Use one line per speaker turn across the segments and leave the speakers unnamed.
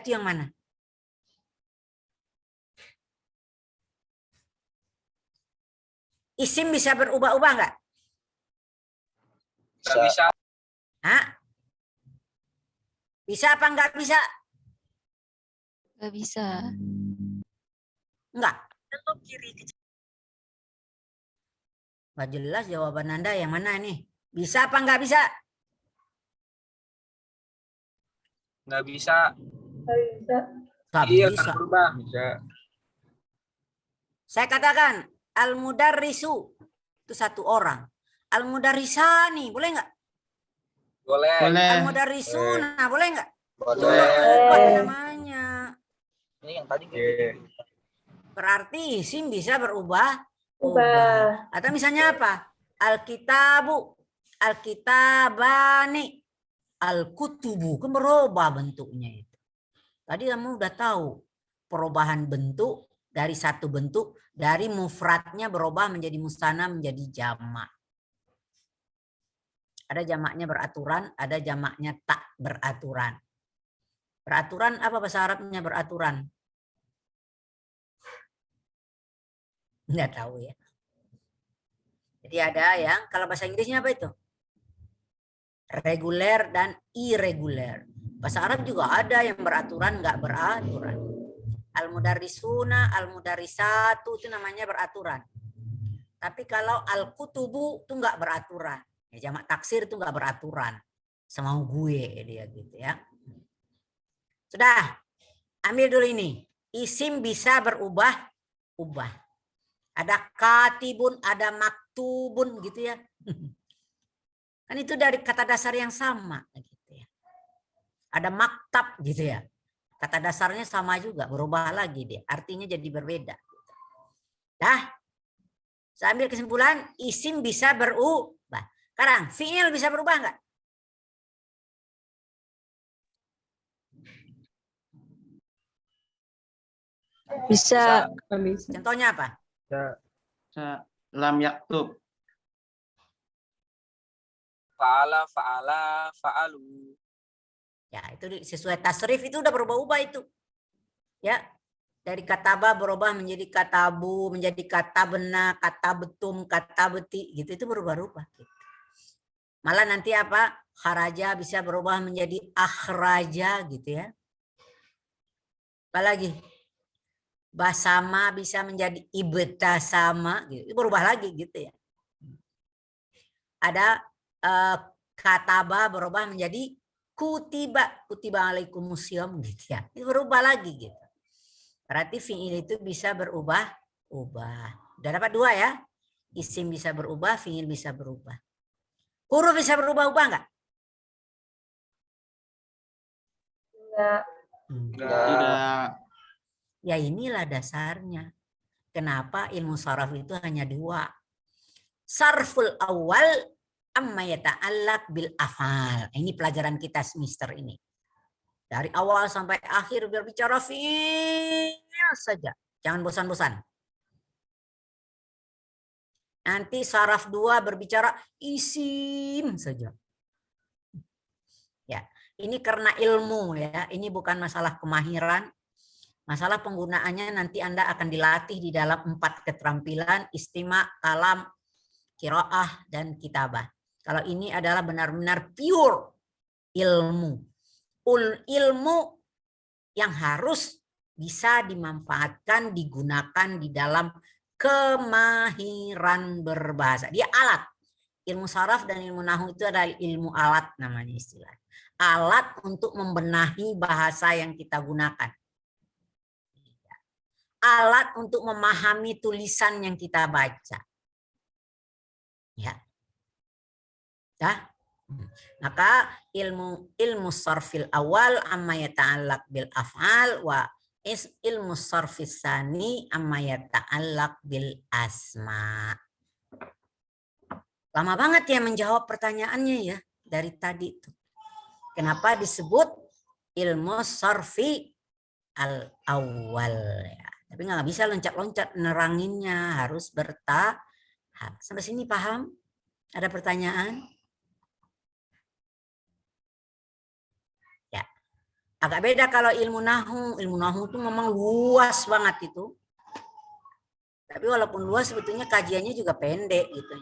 Itu yang mana? Isim bisa berubah-ubah nggak?
Nggak bisa.
Hah? Bisa apa nggak bisa?
Nggak bisa.
Nggak. Nggak jelas jawaban Anda yang mana nih? Bisa apa nggak bisa?
Nggak bisa.
Nggak
Iya,
bisa.
kan berubah. Bisa.
Saya katakan al-mudarrisu itu satu orang. Al-mudarrisani boleh nggak?
Boleh.
Al-mudarrisuna boleh nggak?
Boleh.
Apa namanya?
Ini yang tadi gitu.
Berarti isim bisa berubah. Atau misalnya apa? Al-kitabu, al-kitabani, al-kutubu. Kan berubah bentuknya itu. Tadi kamu udah tahu perubahan bentuk dari satu bentuk, dari mufradnya berubah menjadi musanna menjadi jamak. Ada jamaknya beraturan, ada jamaknya tak beraturan. Beraturan apa bahasa Arabnya beraturan? Nggak tahu ya. Jadi ada yang, kalau bahasa Inggrisnya apa itu? Reguler dan irreguler. Bahasa Arab juga ada yang beraturan, nggak beraturan. Al-mudarrisuna, al-mudarrisatu itu namanya beraturan. Tapi kalau al-kutubu itu nggak beraturan. Ya, jamak taksir itu nggak beraturan. Semau gue dia gitu ya. Sudah, ambil dulu ini. Isim bisa berubah-ubah. Ada katibun, ada maktubun gitu ya. Kan itu dari kata dasar yang sama gitu ya. Ada maktab gitu ya. Kata dasarnya sama juga, berubah lagi dia. Artinya jadi berbeda. Dah. Saya ambil kesimpulan, isim bisa berubah. Sekarang, fi'il bisa berubah enggak?
Bisa.
Contohnya apa?
Lam yaktub.
Fa'ala, fa'ala, fa'alu.
Ya, itu sesuai tasrif itu udah berubah-ubah itu. Ya. Dari kataba berubah menjadi katabu, menjadi katabna, katabetum, katabeti gitu itu berubah-ubah gitu. Malah nanti apa? Kharaja bisa berubah menjadi akhraja gitu ya. Apalagi? Basama bisa menjadi ibtasama gitu. Itu berubah lagi gitu ya. Ada kataba berubah menjadi kutiba, kutiba alaikumusiyam gitu ya. Itu berubah lagi gitu. Berarti fi'il itu bisa berubah-ubah. Udah dapat dua ya. Isim bisa berubah, fi'il bisa berubah. Huruf bisa berubah-ubah enggak?
Tidak.
Ya inilah dasarnya. Kenapa ilmu saraf itu hanya dua. Sarful awal amma yata'allaq bil afal. Ini pelajaran kita semester ini. Dari awal sampai akhir berbicara fi'il saja. Jangan bosan-bosan. Nanti saraf 2 berbicara isim saja. Ya, ini karena ilmu ya. Ini bukan masalah kemahiran. Masalah penggunaannya nanti Anda akan dilatih di dalam 4 keterampilan, istima, kalam, qiraah, dan kitabah. Kalau ini adalah benar-benar pure ilmu. Ilmu yang harus bisa dimanfaatkan, digunakan di dalam kemahiran berbahasa. Dia alat. Ilmu saraf dan ilmu nahwu itu adalah ilmu alat namanya istilah. Alat untuk membenahi bahasa yang kita gunakan. Alat untuk memahami tulisan yang kita baca. Ya. Dah. Maka ilmu sarfil awal amma yata'allaq bil af'al wa ilmu sarfis tsani amma yata'allaq bil asma. Lama banget ya menjawab pertanyaannya ya dari tadi itu. Kenapa disebut ilmu sarfi al awal ya. Tapi nggak bisa loncat-loncat neranginnya, harus bertahap. Sampai sini paham? Ada pertanyaan? Agak beda kalau ilmu nahu. Ilmu nahu itu memang luas banget itu. Tapi walaupun luas sebetulnya kajiannya juga pendek gitu.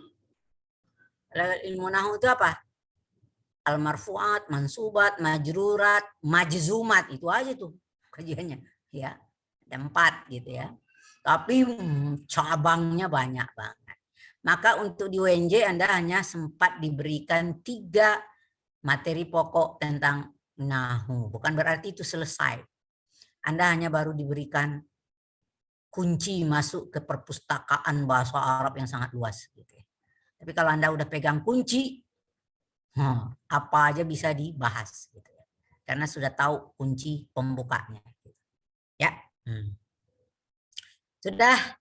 Ilmu nahu itu apa? Al-marfu'at, mansubat, majrurat, majzumat, itu aja tuh kajiannya, ya. Ada 4 gitu ya. Tapi cabangnya banyak banget. Maka untuk di UNJ Anda hanya sempat diberikan 3 materi pokok tentang nahu. Bukan berarti itu selesai. Anda hanya baru diberikan kunci masuk ke perpustakaan bahasa Arab yang sangat luas gitu ya. Tapi kalau Anda udah pegang kunci, apa aja bisa dibahas gitu ya. Karena sudah tahu kunci pembukanya. Ya. Sudah.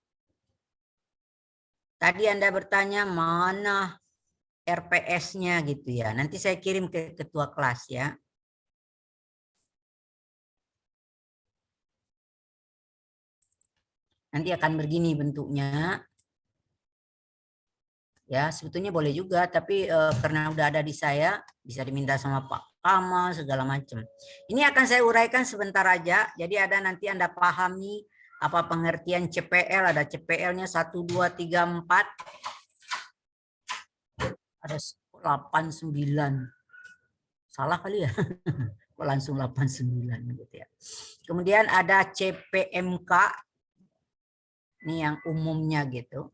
Tadi Anda bertanya mana RPS-nya gitu ya. Nanti saya kirim ke ketua kelas ya. Nanti akan begini bentuknya. Ya, sebetulnya boleh juga, tapi karena udah ada di saya, bisa diminta sama Pak Kamal, segala macam. Ini akan saya uraikan sebentar aja, jadi ada nanti Anda pahami apa pengertian CPL, ada CPL-nya 1, 2, 3, 4. Ada 8, 9. Salah kali ya? Kok langsung 8, 9 gitu ya. Kemudian ada CPMK, ini yang umumnya gitu.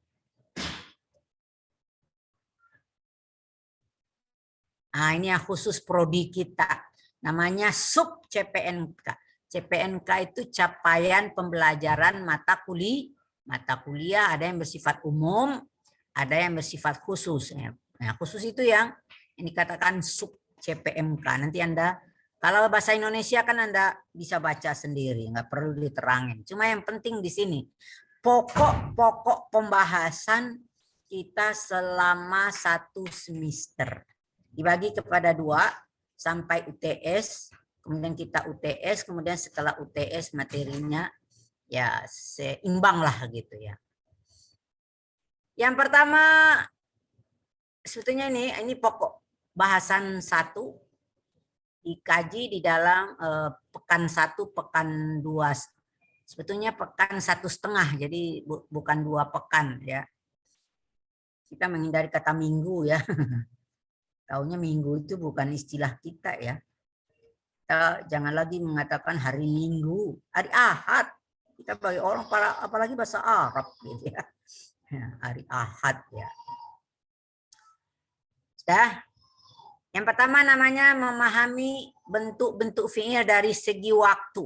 Nah, ini yang khusus prodi kita. Namanya sub CPNK. CPNK itu capaian pembelajaran mata kuliah ada yang bersifat umum, ada yang bersifat khusus. Nah, khusus itu yang dikatakan sub CPMK. Nanti Anda, kalau bahasa Indonesia kan Anda bisa baca sendiri, nggak perlu diterangin. Cuma yang penting di sini, pokok-pokok pembahasan kita selama 1 semester. Dibagi kepada 2 sampai UTS, kemudian kita UTS, kemudian setelah UTS materinya ya seimbang lah gitu ya. Yang pertama sebetulnya ini pokok bahasan 1 dikaji di dalam pekan 1, pekan 2. Sebetulnya pekan 1,5, jadi bukan 2 pekan ya. Kita menghindari kata minggu ya. Taunya minggu itu bukan istilah kita ya. Kita jangan lagi mengatakan hari Minggu, hari Ahad. Kita bagi orang apalagi bahasa Arab gitu ya. Hari Ahad ya. Sudah. Yang pertama namanya memahami bentuk-bentuk fi'il dari segi waktu.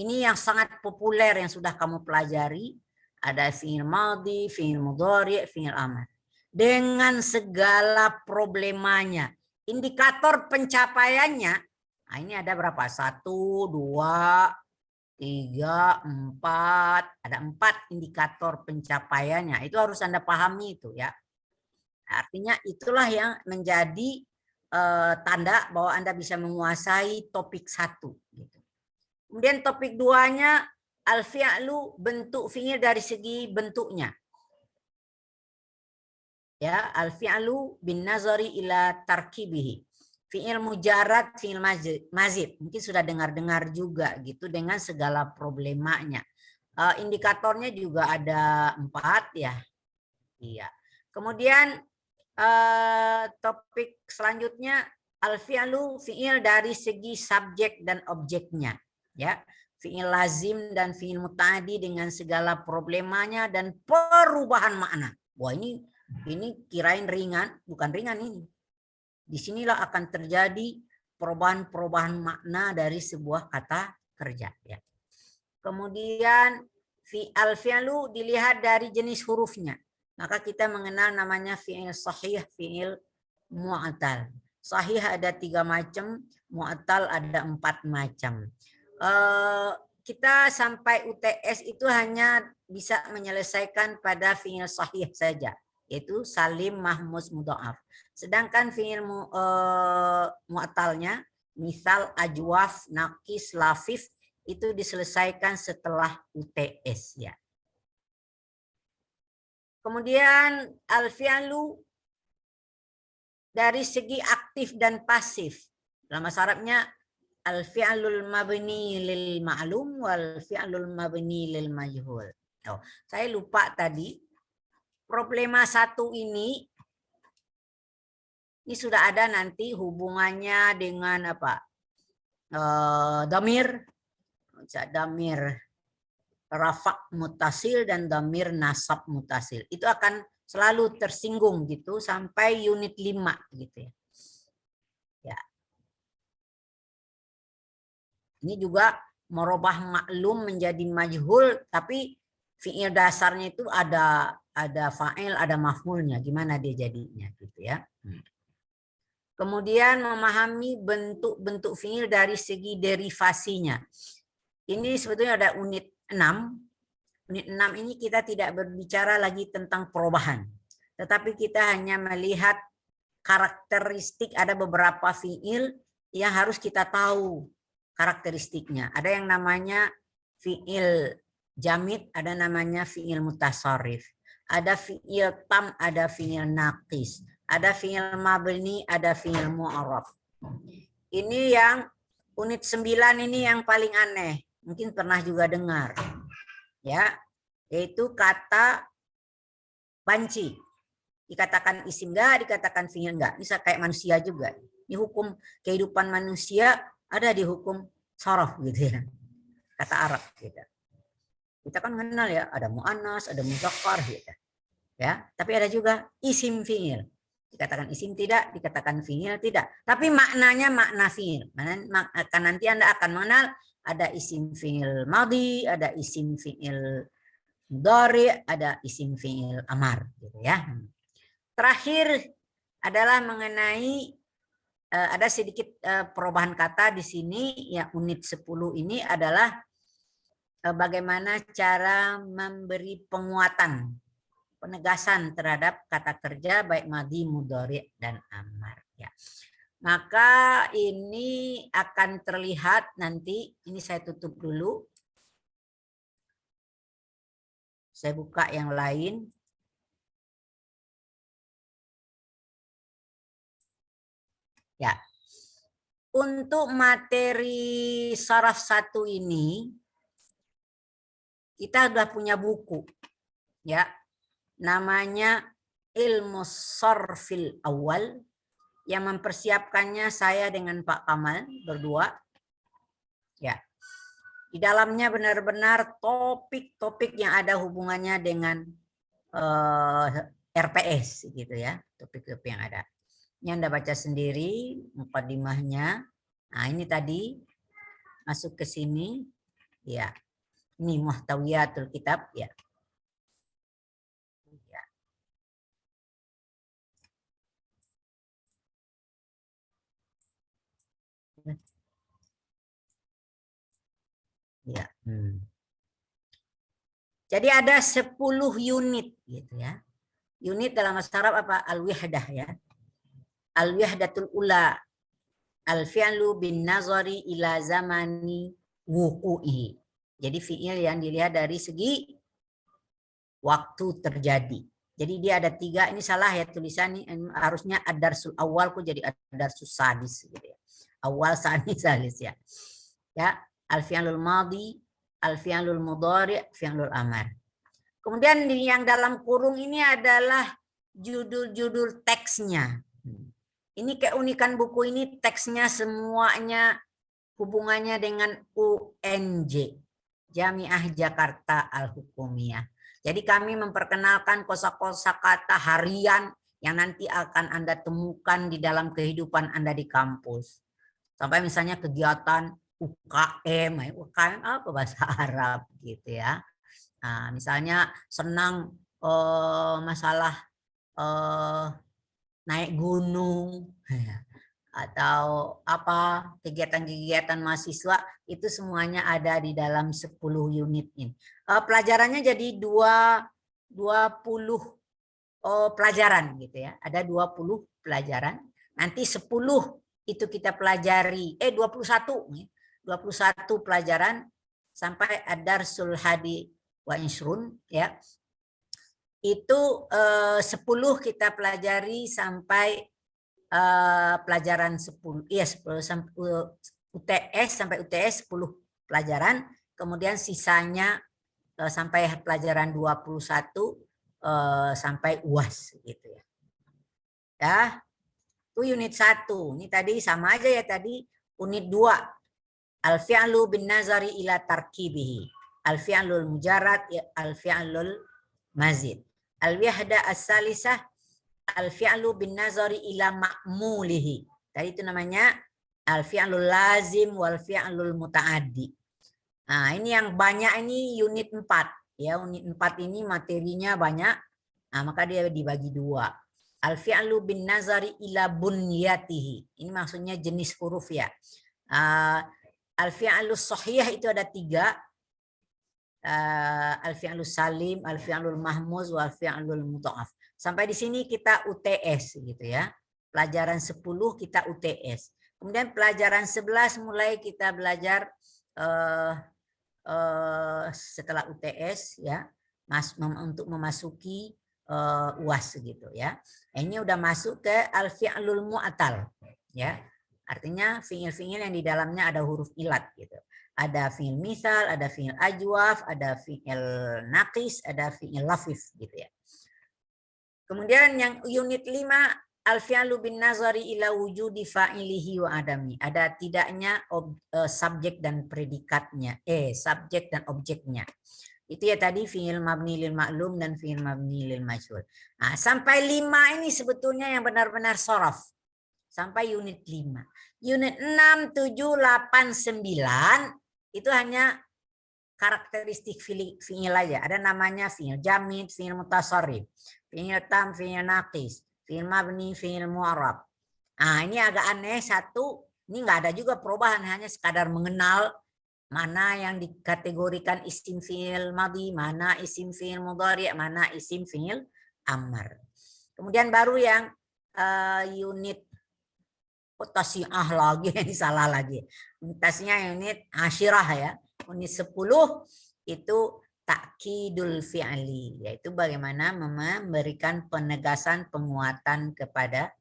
Ini yang sangat populer yang sudah kamu pelajari. Ada fi'il madhi, fi'il mudhari', fi'il amr. Dengan segala problemanya. Indikator pencapaiannya, nah ini ada berapa? 1, 2, 3, 4. Ada 4 indikator pencapaiannya. Itu harus Anda pahami itu ya. Artinya itulah yang menjadi tanda bahwa Anda bisa menguasai topik 1. Gitu. Kemudian topik 2-nya al-fi'lu, bentuk fi'il dari segi bentuknya. Ya, al-fi'lu bin nazari ila tarkibihi. Fi'il mujarad, fi'il mazid. Mungkin sudah dengar-dengar juga gitu dengan segala problemanya. Indikatornya juga ada 4 ya. Iya. Kemudian topik selanjutnya al-fi'lu, fi'il dari segi subjek dan objeknya. Ya. Fi'il lazim dan fi'il muta'addi dengan segala problemanya dan perubahan makna. Wah, ini kirain ringan, bukan ringan ini. Disinilah akan terjadi perubahan-perubahan makna dari sebuah kata kerja. Ya. Kemudian al-fi'lu dilihat dari jenis hurufnya. Maka kita mengenal namanya fi'il sahih, fi'il mu'atal. Sahih ada 3 macam, mu'atal ada 4 macam. Kita sampai UTS itu hanya bisa menyelesaikan pada fi'il sahih saja, yaitu salim, mahmuz, mudha'af. Sedangkan fi'il mu'atalnya, misal, ajwaf, nakis, lafif, itu diselesaikan setelah UTS ya. Kemudian al-fi'lu dari segi aktif dan pasif. Dalam bahasa Arabnya al-fi'lul mabni lil ma'lum wal fi'lul mabni lil majhul. Oh, saya lupa tadi. Problema 1 ini sudah ada nanti hubungannya dengan apa? Damir rafa' mutasil dan damir nasab mutasil. Itu akan selalu tersinggung gitu sampai unit 5 gitu ya. Ya. Ini juga merubah maklum menjadi majhul, tapi fi'il dasarnya itu ada fa'il, ada maf'ulnya. Gimana dia jadinya gitu ya. Kemudian memahami bentuk-bentuk fi'il dari segi derivasinya. Ini sebetulnya ada unit 6. Unit 6 ini kita tidak berbicara lagi tentang perubahan. Tetapi kita hanya melihat karakteristik, ada beberapa fi'il yang harus kita tahu karakteristiknya. Ada yang namanya fi'il jamid, ada namanya fi'il mutasarrif. Ada fi'il tam, ada fi'il naqis. Ada fi'il mabni, ada fi'il mu'arraf. Ini yang unit 9 ini yang paling aneh. Mungkin pernah juga dengar. Ya, yaitu kata banci. Dikatakan isim enggak, dikatakan fi'il enggak. Ini kayak manusia juga. Ini hukum kehidupan manusia ada di hukum sharaf gitu ya. Kata Arab gitu. Kita kan kenal ya, ada mu'annas, ada muzakkar gitu. Ya, tapi ada juga isim fi'il. Dikatakan isim tidak, dikatakan fi'il tidak. Tapi maknanya makna fi'il. Nanti Anda akan mengenal ada isim fi'il madhi, ada isim fi'il mudhari, ada isim fi'il amar gitu ya. Terakhir adalah mengenai ada sedikit perubahan kata di sini ya. Unit 10 ini adalah bagaimana cara memberi penguatan, penegasan terhadap kata kerja baik madhi, mudhari dan amar ya. Maka ini akan terlihat nanti, ini saya tutup dulu. Saya buka yang lain. Ya. Untuk materi saraf 1 ini kita sudah punya buku ya. Namanya Ilmu Sarfil Awal, yang mempersiapkannya saya dengan Pak Kamal berdua. Ya. Di dalamnya benar-benar topik-topik yang ada hubungannya dengan RPS gitu ya, topik-topik yang ada. Ini Anda baca sendiri mukadimahnya. Nah, ini tadi masuk ke sini ya. Ini muhtawiyatul kitab ya. Ya. Jadi ada 10 unit gitu ya. Unit dalam bahasa Arab apa? Al-wihdah ya. Al-wihdatul ula. Al-fi'lu bin nazari ila zamani wuku'i. Jadi fi'il yang dilihat dari segi waktu terjadi. Jadi dia ada 3, ini salah ya tulisan ini, harusnya ad-darsul awal kok jadi ad-darsul sadis gitu ya. Awal, sani, salis ya. Ya, al-fi'lul madhi, al-fi'lul mudhari, fi'lul amar. Kemudian yang dalam kurung ini adalah judul-judul teksnya. Ini keunikan buku ini, teksnya semuanya hubungannya dengan UNJ, Jamiah Jakarta Al-Hukumiyah. Jadi kami memperkenalkan kosa-kosa kata harian yang nanti akan Anda temukan di dalam kehidupan Anda di kampus. Sampai misalnya kegiatan UKM, UKM apa bahasa Arab gitu ya. Nah, misalnya senang masalah naik gunung atau apa kegiatan-kegiatan mahasiswa, itu semuanya ada di dalam 10 unit ini. Pelajarannya jadi 20 pelajaran gitu ya. Ada 20 pelajaran. Nanti 10 itu kita pelajari 21 pelajaran sampai ad-darsul hadi wa isrun ya. Itu 10 kita pelajari sampai pelajaran 10 iya 10 UTS sampai UTS 10 pelajaran, kemudian sisanya sampai pelajaran 21 sampai UAS gitu ya. Ya. Itu unit 1. Ini tadi sama aja ya tadi unit 2. Al-fi'lu bin nazari ila tarkibihi. Al-fi'lul mujarrad, al-fi'lul mazid. Al-wahda as-salisah, al-fi'lu bin nazari ila ma'mulihi. Tadi itu namanya al-fi'lul lazim wal fi'lul muta'addi. Nah, ini yang banyak ini unit 4. Ya, unit 4 ini materinya banyak. Nah, maka dia dibagi 2. Al-fi'lu bin nazari ila bunyatihi. Ini maksudnya jenis huruf ya. Al-fi'lu sahih itu ada 3. Al-fi'lu salim, al-fi'lul mahmuz, wal fi'lul mudha'af. Sampai di sini kita UTS gitu ya. Pelajaran 10 kita UTS. Kemudian pelajaran 11 mulai kita belajar setelah UTS ya, untuk memasuki UAS gitu ya. Ini udah masuk ke al-fi'lul mu'tal ya. Artinya fi'il-fi'il yang di dalamnya ada huruf ilat gitu. Ada fi'il misal, ada fi'il ajwaf, ada fi'il naqis, ada fi'il lafif gitu ya. Kemudian yang unit 5 al-fi'lu bin nazari ila wujudi fa'ilihi wa adami. Ada tidaknya subjek dan predikatnya, subjek dan objeknya. Itu ya tadi fi'il mabni lil ma'lum dan fi'il mabni lil majhul. Nah, sampai 5 ini sebetulnya yang benar-benar shorof. Sampai unit 5. Unit 6, 7, 8, 9 itu hanya karakteristik fi'il aja. Ada namanya fi'il jamid, fi'il mutasarrif, fi'il tam, fi'il naqis, fi'il mabni, fi'il mu'arab. Nah, ini agak aneh satu. Ini nggak ada juga perubahan, hanya sekadar mengenal mana yang dikategorikan isim fi'il madhi, mana isim fi'il mudhari', mana isim fi'il amr. Kemudian baru yang unit tasyi'ah lagi, ini salah lagi. Tasnya unit asyirah ya. Unit 10 itu takkidul fi'li, yaitu bagaimana memberikan penegasan penguatan kepada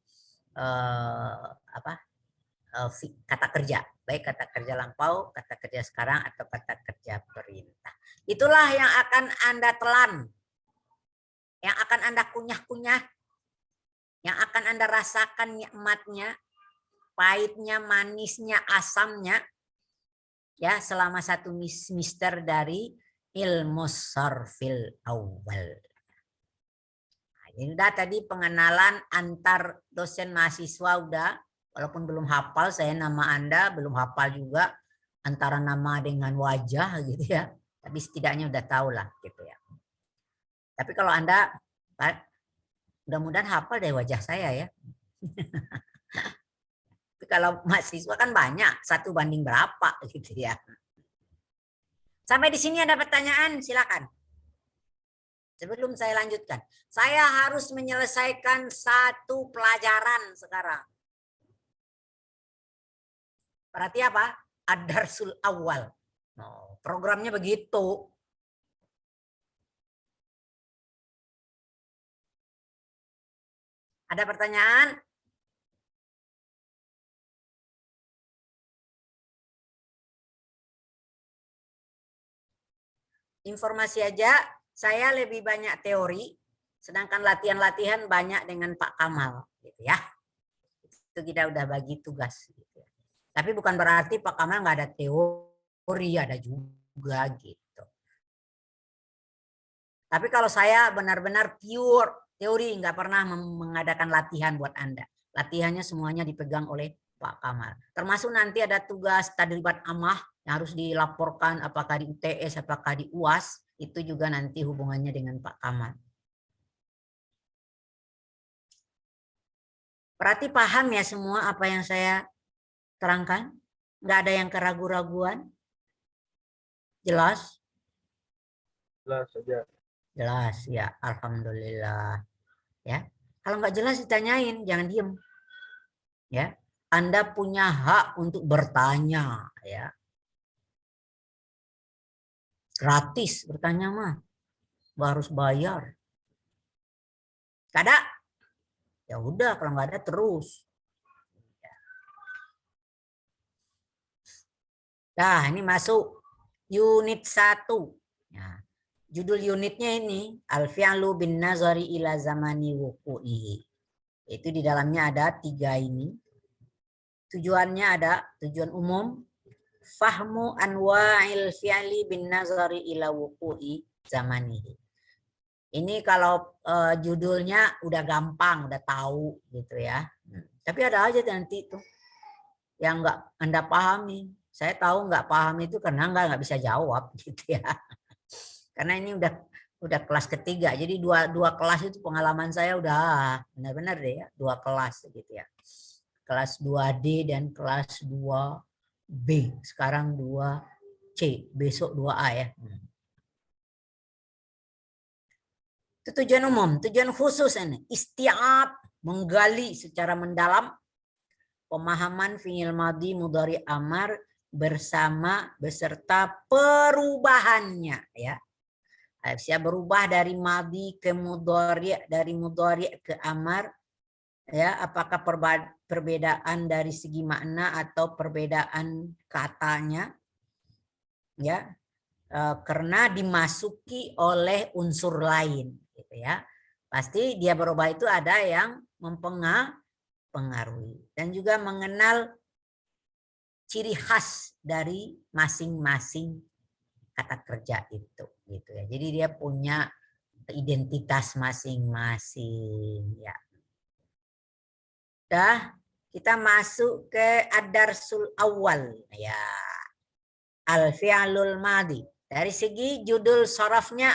kata kerja, baik kata kerja lampau, kata kerja sekarang, atau kata kerja perintah. Itulah yang akan Anda telan, yang akan Anda kunyah-kunyah, yang akan Anda rasakan nikmatnya, pahitnya, manisnya, asamnya, ya selama 1 semester dari ilmu sarfil awal. Nah, ini udah tadi pengenalan antar dosen mahasiswa udah. Walaupun belum hafal saya nama Anda, belum hafal juga antara nama dengan wajah gitu ya. Tapi setidaknya udah tahu lah gitu ya. Tapi kalau Anda mudah-mudahan hafal dari wajah saya ya. Tapi kalau mahasiswa kan banyak, 1 banding berapa gitu ya. Sampai di sini ada pertanyaan, silakan. Sebelum saya lanjutkan, saya harus menyelesaikan 1 pelajaran sekarang. Berarti apa? Ad-darsul awal. Oh, programnya begitu. Ada pertanyaan? Informasi aja, saya lebih banyak teori, sedangkan latihan-latihan banyak dengan Pak Kamal, gitu ya. Itu kita udah bagi tugas. Gitu. Tapi bukan berarti Pak Kamal nggak ada teori, ada juga gitu. Tapi kalau saya benar-benar pure teori, nggak pernah mengadakan latihan buat Anda. Latihannya semuanya dipegang oleh Pak Kamal. Termasuk nanti ada tugas tadribat amah yang harus dilaporkan apakah di UTS, apakah di UAS, itu juga nanti hubungannya dengan Pak Kamal. Berarti paham ya semua apa yang saya terangkan? Nggak ada yang keraguan-raguan? Jelas?
Jelas saja.
Jelas ya, alhamdulillah. Ya, kalau nggak jelas ditanyain, jangan diem. Ya, Anda punya hak untuk bertanya. Ya, gratis bertanya mah, nggak harus bayar. Nggak ada? Ya udah, kalau nggak ada terus. Nah, ini masuk unit 1. Nah, judul unitnya ini al-fi'lu bin nazari ila zamani wuqu'ihi. Itu di dalamnya ada 3 ini. Tujuannya ada tujuan umum, fahmu anwa'il fi'li bin nazari ila wuqu'i zamanihi. Ini kalau judulnya udah gampang, udah tahu gitu ya. Tapi ada aja nanti tuh yang nggak Anda pahami. Saya tahu nggak paham itu karena nggak bisa jawab gitu ya. Karena ini udah kelas ketiga, jadi dua kelas itu pengalaman saya udah benar-benar deh ya, 2 kelas gitu ya. Kelas 2D dan kelas 2B. Sekarang 2C, besok 2A ya. Itu tujuan umum, tujuan khusus ini isti'ab, menggali secara mendalam pemahaman fi'il madhi mudhari amar beserta perubahannya ya. Bisa berubah dari madhi ke mudhari, dari mudhari ke amar ya, apakah perbedaan dari segi makna atau perbedaan katanya ya, karena dimasuki oleh unsur lain gitu ya. Pasti dia berubah itu ada yang mempengaruhi dan juga mengenal ciri khas dari masing-masing kata kerja itu gitu ya. Jadi dia punya identitas masing-masing ya. Dah, kita masuk ke ad-darsul awal ya. Al-fi'lul madhi. Dari segi judul sorofnya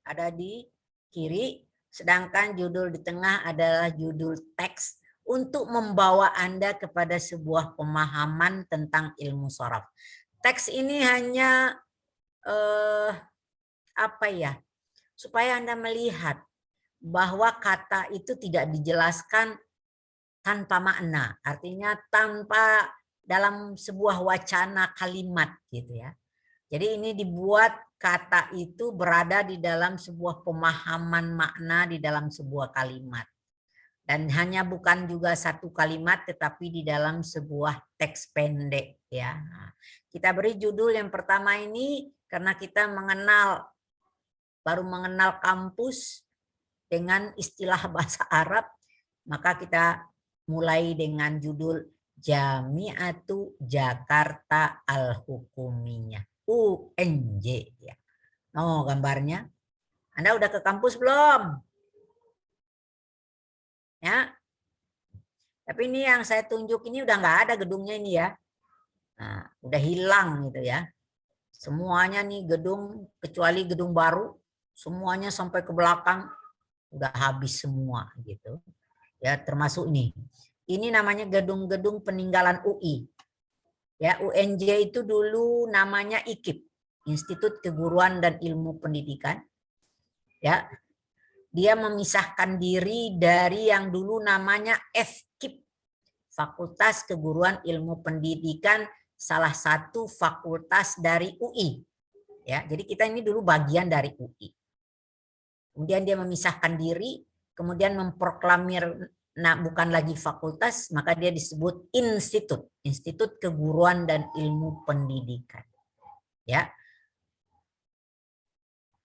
ada di kiri, sedangkan judul di tengah adalah judul teks untuk membawa Anda kepada sebuah pemahaman tentang ilmu sorof. Teks ini hanya apa ya? Supaya Anda melihat bahwa kata itu tidak dijelaskan tanpa makna, artinya tanpa dalam sebuah wacana kalimat gitu ya. Jadi ini dibuat kata itu berada di dalam sebuah pemahaman makna di dalam sebuah kalimat. Dan hanya bukan juga satu kalimat tetapi di dalam sebuah teks pendek ya. Kita beri judul yang pertama ini karena kita baru mengenal kampus dengan istilah bahasa Arab, maka kita mulai dengan judul Jami'atu Jakarta Al-Hukumiyah, UNJ ya. Oh, gambarnya. Anda udah ke kampus belum? Ya. Tapi ini yang saya tunjuk ini udah nggak ada gedungnya ini ya. Nah, udah hilang gitu ya. Semuanya nih gedung kecuali gedung baru, semuanya sampai ke belakang udah habis semua gitu. Ya, termasuk nih. Ini namanya gedung-gedung peninggalan UI. Ya, UNJ itu dulu namanya IKIP, Institut Keguruan dan Ilmu Pendidikan. Ya. Dia memisahkan diri dari yang dulu namanya FKIP, Fakultas Keguruan Ilmu Pendidikan, salah satu fakultas dari UI. Ya, jadi kita ini dulu bagian dari UI. Kemudian dia memisahkan diri, kemudian memproklamir bukan lagi fakultas, maka dia disebut Institut Keguruan dan Ilmu Pendidikan. Ya.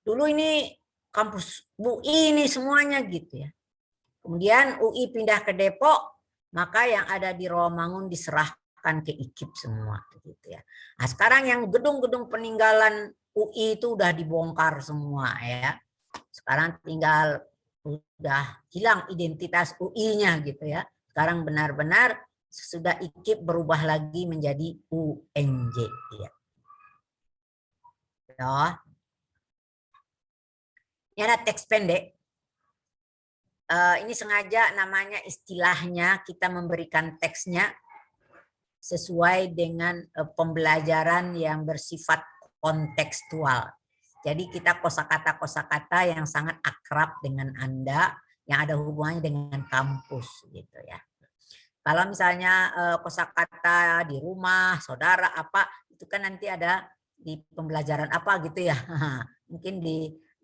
Dulu ini kampus UI ini semuanya gitu ya. Kemudian UI pindah ke Depok, maka yang ada di Rawamangun diserahkan ke IKIP semua gitu ya. Nah, sekarang yang gedung-gedung peninggalan UI itu udah dibongkar semua ya. Sekarang tinggal udah hilang identitas UI-nya gitu ya. Sekarang benar-benar sudah IKIP berubah lagi menjadi UNJ ya. Ini ada teks pendek. Ini sengaja namanya istilahnya kita memberikan teksnya sesuai dengan pembelajaran yang bersifat kontekstual. Jadi kita kosakata yang sangat akrab dengan Anda, yang ada hubungannya dengan kampus gitu ya. Kalau misalnya kosakata di rumah, saudara apa, itu kan nanti ada di pembelajaran apa gitu ya. Mungkin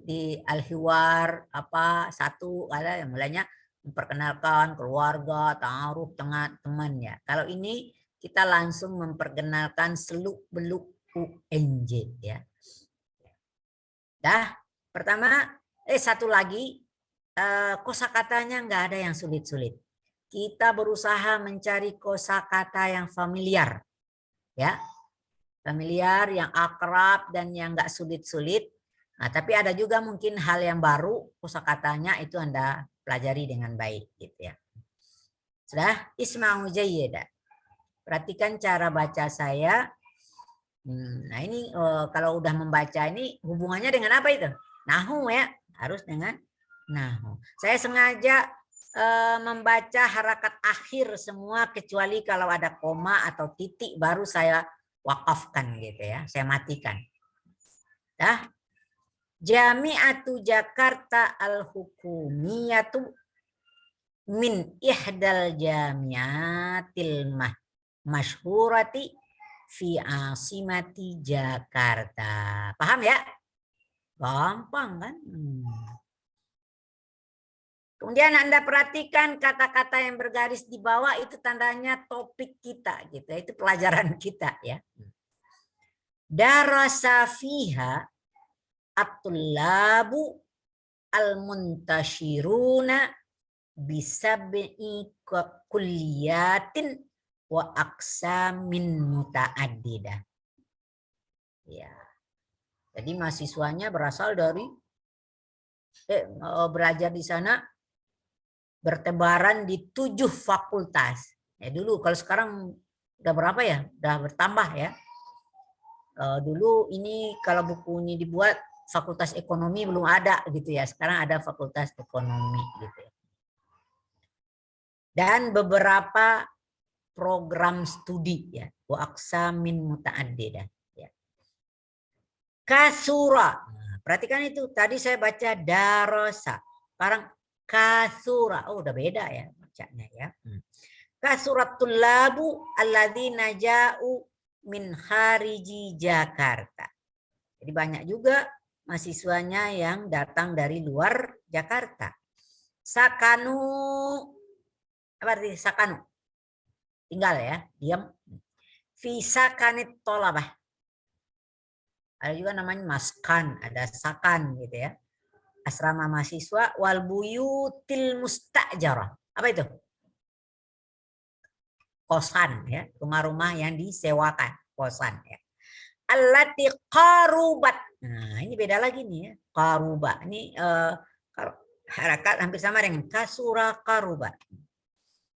di al-hiwar apa satu ada yang mulanya memperkenalkan keluarga, ta'aruf, teman ya. Kalau ini kita langsung memperkenalkan seluk-beluk UNJ ya. Dah, pertama satu lagi kosakatanya nggak ada yang sulit-sulit. Kita berusaha mencari kosakata yang familiar ya. Familiar, yang akrab dan yang nggak sulit-sulit. Nah, tapi ada juga mungkin hal yang baru, kosakatanya itu Anda pelajari dengan baik gitu ya. Sudah? Isma'u jayyida. Perhatikan cara baca saya. Nah, ini kalau udah membaca ini hubungannya dengan apa itu? Nahu ya, harus dengan nahu. Saya sengaja membaca harakat akhir semua kecuali kalau ada koma atau titik baru saya wakafkan gitu ya, saya matikan. Dah. Jami'atu Jakarta al-Hukumiyatu min ihdal jamiatil masyhurati fi asimati Jakarta. Paham ya? Gampang kan? Kemudian Anda perhatikan kata-kata yang bergaris di bawah itu tandanya topik kita gitu. Itu pelajaran kita ya. Darasa fiha at-tullabu al-muntashiruna bisab'i kulliyatin wa aqsamin muta'addidah. Ya. Jadi mahasiswanya berasal dari belajar di sana bertebaran di 7 fakultas. Ya dulu, kalau sekarang udah berapa ya? Udah bertambah ya. Dulu ini kalau buku ini dibuat fakultas ekonomi belum ada gitu ya. Sekarang ada fakultas ekonomi gitu ya. Dan beberapa program studi ya. Wa aqsamin muta'addidah ya. Kasura. Nah, perhatikan itu. Tadi saya baca darasa. Sekarang kasura. Oh, udah beda ya bacanya ya. Kasuratul labu alladzina ja'u min khariji Jakarta. Jadi banyak juga mahasiswanya yang datang dari luar Jakarta. Sakanu, apa arti sakanu? Tinggal ya, diam. Fi sakanit tolabah. Ada juga namanya maskan, ada sakan gitu ya. Asrama mahasiswa wal buyutil mustajarah. Apa itu? Kosan ya, rumah-rumah yang disewakan, kosan ya. Allati qarubat. Nah, ini beda lagi nih ya. Qaruba. Ini harakat hampir sama dengan kasura qaruba.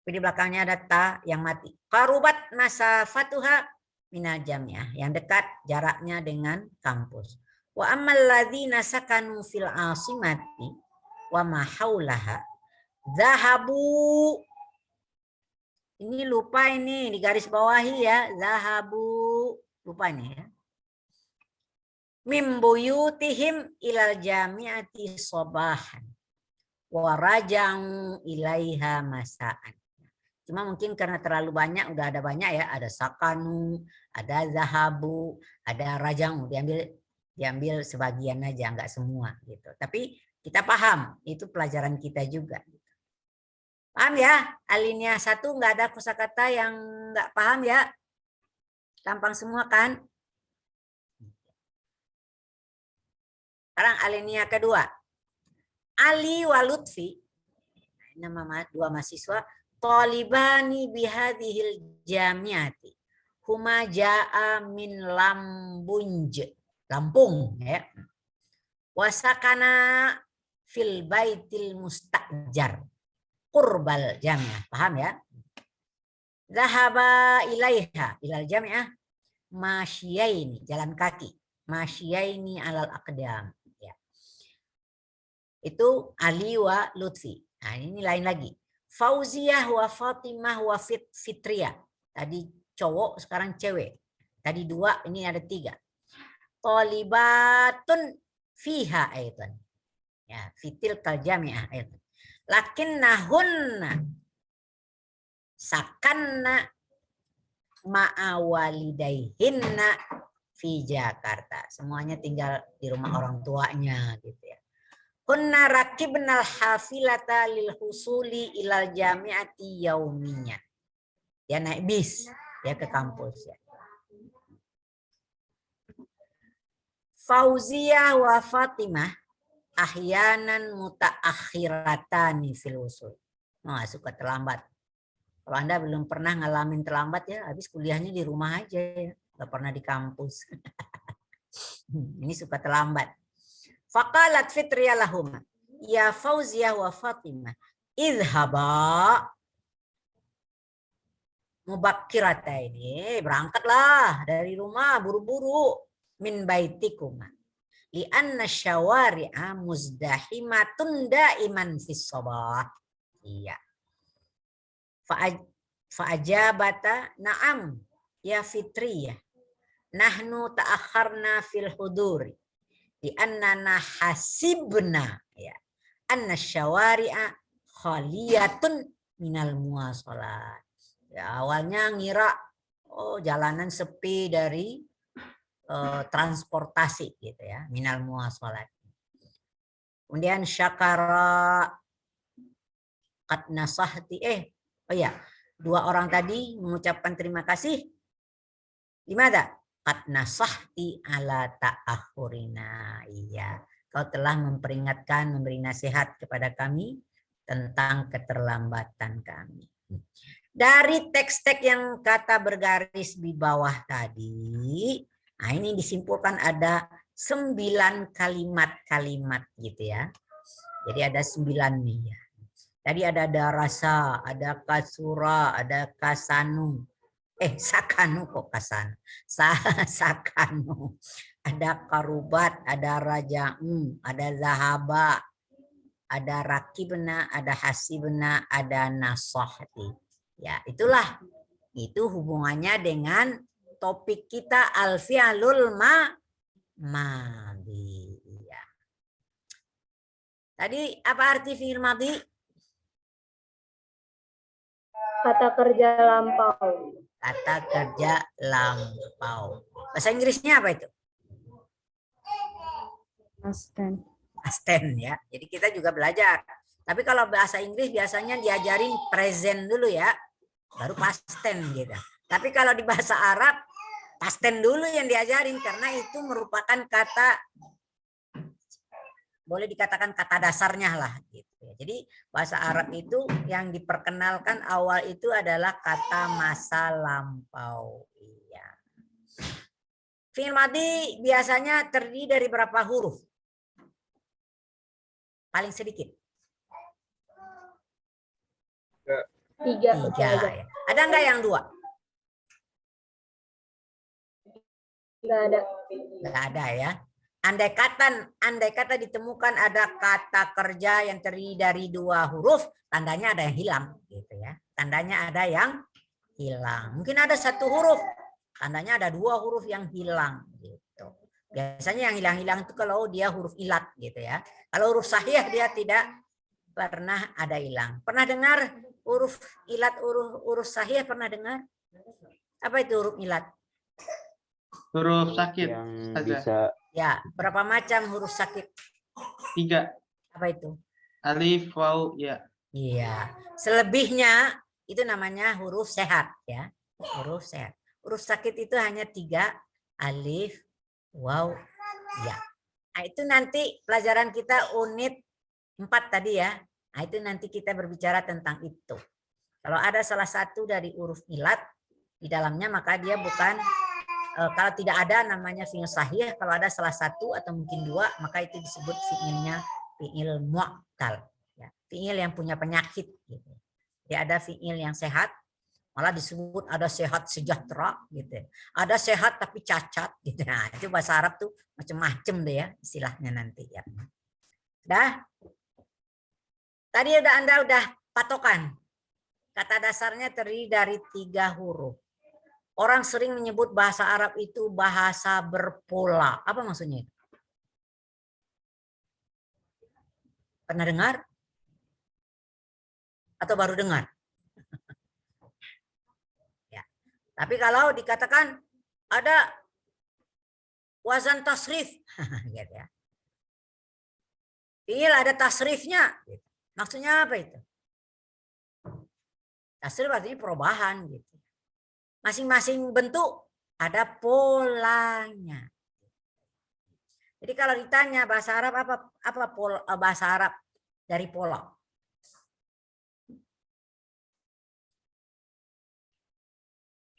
Di belakangnya ada ta yang mati. Qarubat masafatuha minal jami'ah. Yang dekat jaraknya dengan kampus. Wa ammal ladzina sakanu fil asimati wa ma haulaha zahabu. Ini lupa ini di garis bawahi ya. Zahabu. Lupa ini ya. Min buyutihim ilal jami'ati sabahan wa raja'u ilaiha masa'an. Cuma mungkin karena terlalu banyak, udah ada banyak ya, ada sakanu, ada zahabu, ada raja'u, diambil sebagian aja, enggak semua gitu. Tapi kita paham, itu pelajaran kita juga. Paham ya? Alinea 1 enggak ada kosakata yang enggak paham ya? Gampang semua kan? Sekarang alinea kedua. Ali wa Lutfi, nama dua mahasiswa, talibani bihadhil jamiati. Huma ja'a min Lampung ya. Wasakana fil baitil mustajar. Qurbal jamiah. Paham ya? Zahaba ilaiha ilal jamiah masyiaini, jalan kaki. Masyiaini alal aqdam. Itu Ali wa Lutfi. Nah, ini lain lagi. Fauziyah wa Fatimah wa Fitriyah. Tadi cowok, sekarang cewek. Tadi 2, ini ada 3. Talibatun fiha aidan. Ya, fitil kal jami'ah aidan. Lakinnahunna sakanna ma'a walidayhinna fi Jakarta. Semuanya tinggal di rumah orang tuanya gitu ya. Kunna rakibnal hafilata lil husuli ilal jami'ati yaumiyah. Dia naik bis Dia ke kampus ya. Fauziyah wa Fatimah ahyanan mutaakhiratani fil usul. Suka terlambat. Kalau Anda belum pernah ngalamin terlambat ya, habis kuliahnya di rumah aja ya. Nggak pernah di kampus. Ini suka terlambat. Faqalat Fitriyah lahuma, ya Fauziyah wa Fatimah, idhaba mubakkirata ini, berangkatlah dari rumah buru-buru, min baitikuma. Li'anna syawari'a muzdahimatun daiman fis sabah. Iya. Fa'ajabata na'am ya Fitriyah. Nahnu ta'akharna fil huduri. Li'annana hasibna ya. Anna syawari'a khaliyatun minal muwasalat. Ya, awalnya ngira jalanan sepi dari transportasi gitu ya, minal muwasalat. Kemudian syakara qad nasahti dua orang tadi mengucapkan terima kasih. Gimana? Qad nasahti ala ta'akhurina. Iya, kau telah memperingatkan, memberi nasihat kepada kami tentang keterlambatan kami. Dari teks-teks yang kata bergaris di bawah tadi, nah ini disimpulkan ada 9 kalimat-kalimat gitu ya. Jadi ada 9 nih ya. Tadi ada darasa, ada kasura, ada kasanu. Sakanu kok kasanu. Sakanu. Ada karubat, ada raja'u, ada zahaba, ada rakibna, ada hasibna, ada nasahati. Ya, itulah. Itu hubungannya dengan topik kita al-fi'lul madhi. Ya. Tadi apa arti fi'il madhi?
Kata kerja lampau.
Kata kerja lampau. Bahasa Inggrisnya apa itu?
Past tense.
Past tense ya. Jadi kita juga belajar. Tapi kalau bahasa Inggris biasanya diajarin present dulu ya. Baru past tense gitu. Tapi kalau di bahasa Arab past tense dulu yang diajarin karena itu merupakan kata, boleh dikatakan kata dasarnya lah gitu. Jadi bahasa Arab itu yang diperkenalkan awal itu adalah kata masa lampau. Iya. Fi'il madhi biasanya terdiri dari berapa huruf? Paling sedikit.
3.
Ya. Ada enggak yang 2?
Enggak ada.
Enggak ada ya. Andai kata ditemukan ada kata kerja yang terdiri dari 2 huruf, tandanya ada yang hilang gitu ya. Tandanya ada yang hilang. Mungkin ada 1 huruf, tandanya ada 2 huruf yang hilang gitu. Biasanya yang hilang-hilang itu kalau dia huruf ilat gitu ya. Kalau huruf sahih dia tidak pernah ada hilang. Pernah dengar huruf ilat, huruf sahih pernah dengar? Apa itu huruf ilat?
Huruf sakit
yang
saja.
bisa
Ya, berapa macam huruf sakit?
3.
Apa itu?
Alif, waw, ya.
Iya. Selebihnya itu namanya huruf sehat ya. Huruf sehat. Huruf sakit itu hanya 3, alif, waw, ya. Nah, itu nanti pelajaran kita unit 4 tadi ya. Nah, itu nanti kita berbicara tentang itu. Kalau ada salah satu dari huruf ilat di dalamnya maka dia bukan, kalau tidak ada namanya fi'il sahih, kalau ada salah satu atau mungkin 2 maka itu disebut fi'ilnya fi'il mu'tal ya. Fi'il yang punya penyakit gitu. Jadi ada fi'il yang sehat, malah disebut ada sehat sejahtera gitu. Ada sehat tapi cacat gitu. Nah, itu bahasa Arab tuh macam-macam deh ya istilahnya nanti ya. Dah? Tadi Anda udah patokan. Kata dasarnya terdiri dari 3 huruf. Orang sering menyebut bahasa Arab itu bahasa berpola. Apa maksudnya? Pernah dengar? Atau baru dengar? Ya. Tapi kalau dikatakan ada wazan tasrif, gitu ya. Fi'il ada tasrifnya. Maksudnya apa itu? Tasrif artinya perubahan gitu. Masing-masing bentuk ada polanya. Jadi kalau ditanya bahasa Arab apa bahasa Arab dari pola?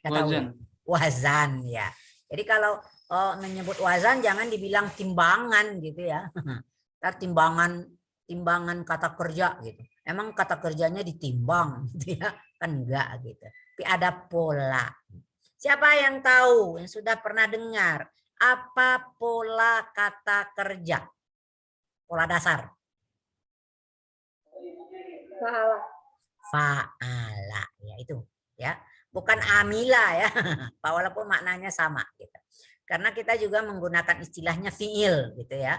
Nggak tahu ya?
Wazan.
Wazan ya. Jadi kalau menyebut wazan jangan dibilang timbangan gitu ya. Ntar timbangan kata kerja gitu. Emang kata kerjanya ditimbang gitu ya? Kan enggak gitu. Tapi ada pola. Siapa yang tahu, yang sudah pernah dengar apa pola kata kerja? Pola dasar.
Fa'ala.
Fa'ala ya itu ya. Bukan amila ya. Walaupun maknanya sama gitu. Karena kita juga menggunakan istilahnya fiil gitu ya.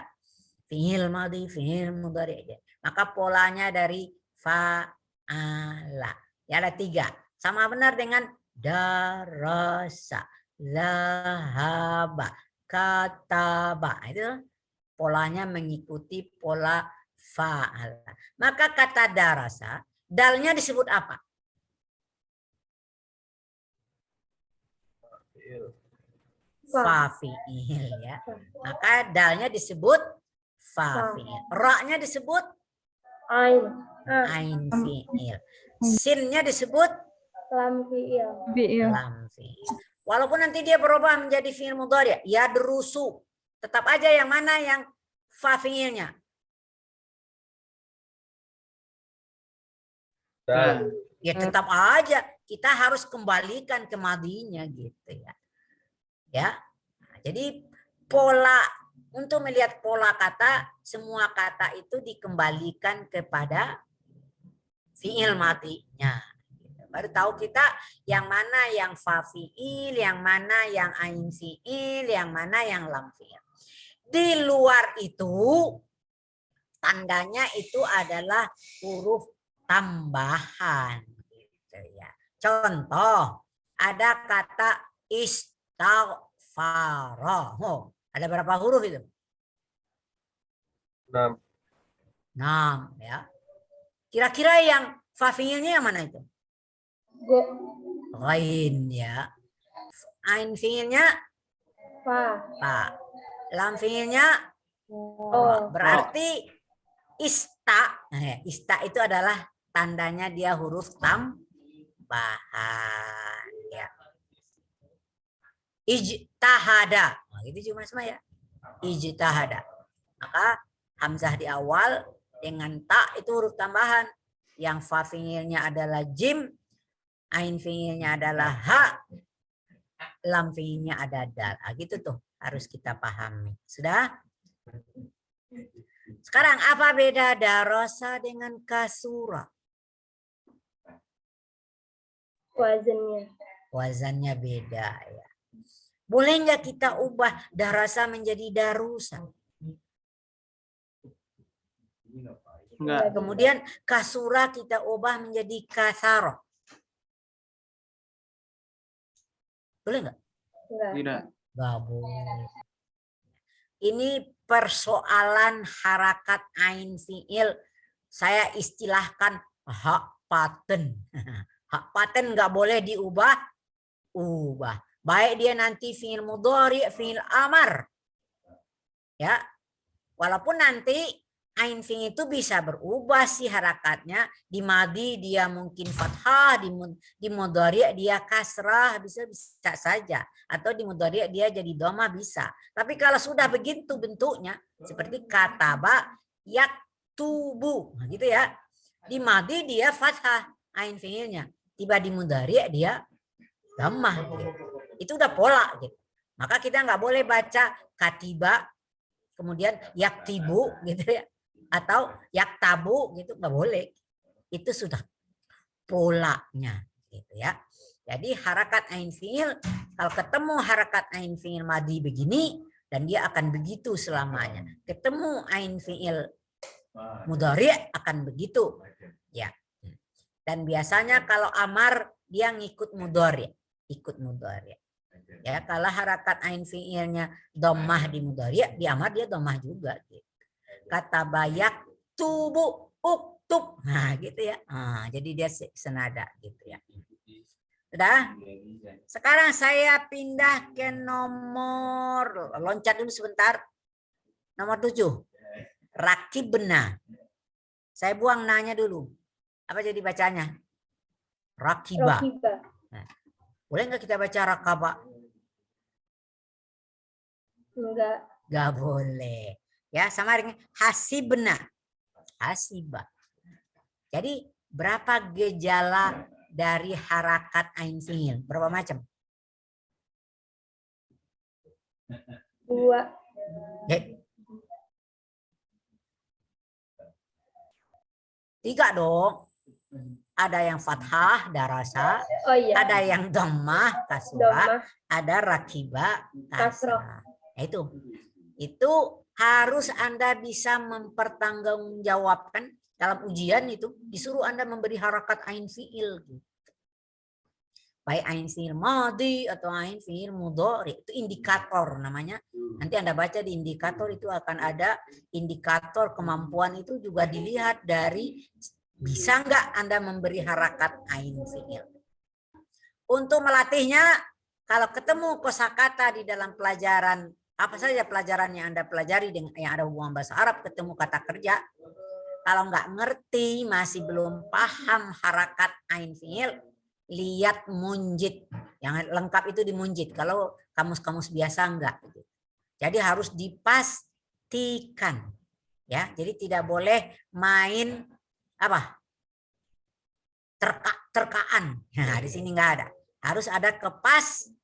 Fiil madhi, fiil mudhari. Maka polanya dari fa'ala. Ya ada 3. Sama benar dengan darasa, zahaba, kataba. Itu polanya mengikuti pola fa'ala. Maka kata darasa, dalnya disebut apa? Fafi'il ya. Maka dalnya disebut fafi'il. Ra-nya disebut
Ain.
ain fi'il. Sinnya disebut
Lam fi'il.
lam fi'il. Walaupun nanti dia berubah menjadi fi'il mudhari', yadrusu. Tetap aja yang mana yang fa fi'ilnya. Ya tetap aja kita harus kembalikan ke madinya gitu ya. Ya. Jadi pola untuk melihat pola kata, semua kata itu dikembalikan kepada fi'il madinya. Baru tahu kita yang mana yang fa fi'il, yang mana yang ain fi'il, yang mana yang lam fi'il. Di luar itu tandanya itu adalah huruf tambahan gitu ya. Contoh, ada kata istaghfara. Oh, ada berapa huruf itu?
6.
6 ya. Kira-kira yang fa fi'ilnya yang mana itu?
Go.
Ghain ya. Ain fi'ilnya
Fa.
fa. Lam fi'ilnya
Oh.
berarti ista. Ista itu adalah tandanya dia huruf tambahan ya. Ijtahada. Nah, itu cuma sama ya. Ijtahada. Maka hamzah di awal dengan ta itu huruf tambahan. Yang fa fi'ilnya adalah jim, ain fi'ilnya adalah ha, lam fi'ilnya ada dal. Nah, gitu tuh harus kita pahami. Sudah? Sekarang apa beda darasa dengan kasura?
Wazannya.
Wazannya beda ya. Boleh nggak kita ubah darasa menjadi darusa?
Enggak.
Kemudian kasura kita ubah menjadi kasaro. Boleh nggak?
Enggak.
Tidak.
Nggak boleh. Ini persoalan harakat ain fi'il. Saya istilahkan hak paten. Hak paten nggak boleh diubah. Baik dia nanti fi'il mudhari, fi'il amar. Ya. Walaupun nanti ain fi'il itu bisa berubah sih harakatnya. Di madi dia mungkin fathah, di mudhari dia kasrah, bisa saja. Atau di mudhari dia jadi dhamma bisa. Tapi kalau sudah begitu bentuknya seperti kataba yaktubu, nah, gitu ya. Di madi dia fathah ain fi'ilnya. Tiba di mudhari dia dhammah gitu. Itu udah pola gitu. Maka kita nggak boleh baca katiba kemudian yaktibu gitu ya. Atau yaktabu gitu nggak boleh. Itu sudah polanya gitu ya. Jadi harakat ain fi'il kalau ketemu harakat ain fi'il madi begini dan dia akan begitu selamanya. Ketemu ain fi'il mudhari akan begitu ya. Dan biasanya kalau amar dia ngikut mudhari, ikut mudhari. Ya, kalau harakat ain fi'ilnya dhammah di mudhari, di amar dia dhammah juga gitu. Kata bayak tubuh uktub. Nah, gitu ya. Nah, jadi dia senada gitu ya. Sudah? Sekarang saya pindah ke nomor, loncat dulu sebentar. Nomor 7. Rakibna. Saya buang nanya dulu. Apa jadi bacanya? Rakiba.
Rokiba.
Boleh nggak kita baca rakaba?
Enggak.
Nggak boleh. Ya, sama dengan hasibna. Hasiba. Jadi berapa gejala dari harakat ain fiil? Berapa macam?
2.
Ya. 3 dong. Ada yang fathah, darasa.
Oh iya.
Ada yang dhammah, kasrah.
Dhammah.
Ada rakiba,
Kasrah.
kasrah. Nah, itu harus Anda bisa mempertanggungjawabkan dalam ujian itu. Disuruh Anda memberi harakat ain fiil. Baik ain fiil madhi atau ain fiil mudhari. Itu indikator namanya. Nanti Anda baca di indikator itu akan ada indikator kemampuan itu juga dilihat dari bisa nggak Anda memberi harakat ain fiil. Untuk melatihnya, kalau ketemu kosakata di dalam pelajaran, apa saja pelajaran yang Anda pelajari dengan yang ada hubungan bahasa Arab, ketemu kata kerja, kalau nggak ngerti, masih belum paham harakat ain fiil, lihat munjid. Yang lengkap itu di munjid. Kalau kamus-kamus biasa enggak. Jadi harus dipastikan. Ya, jadi tidak boleh main apa? Terkaan. Nah, di sini enggak ada. Harus ada kepastian.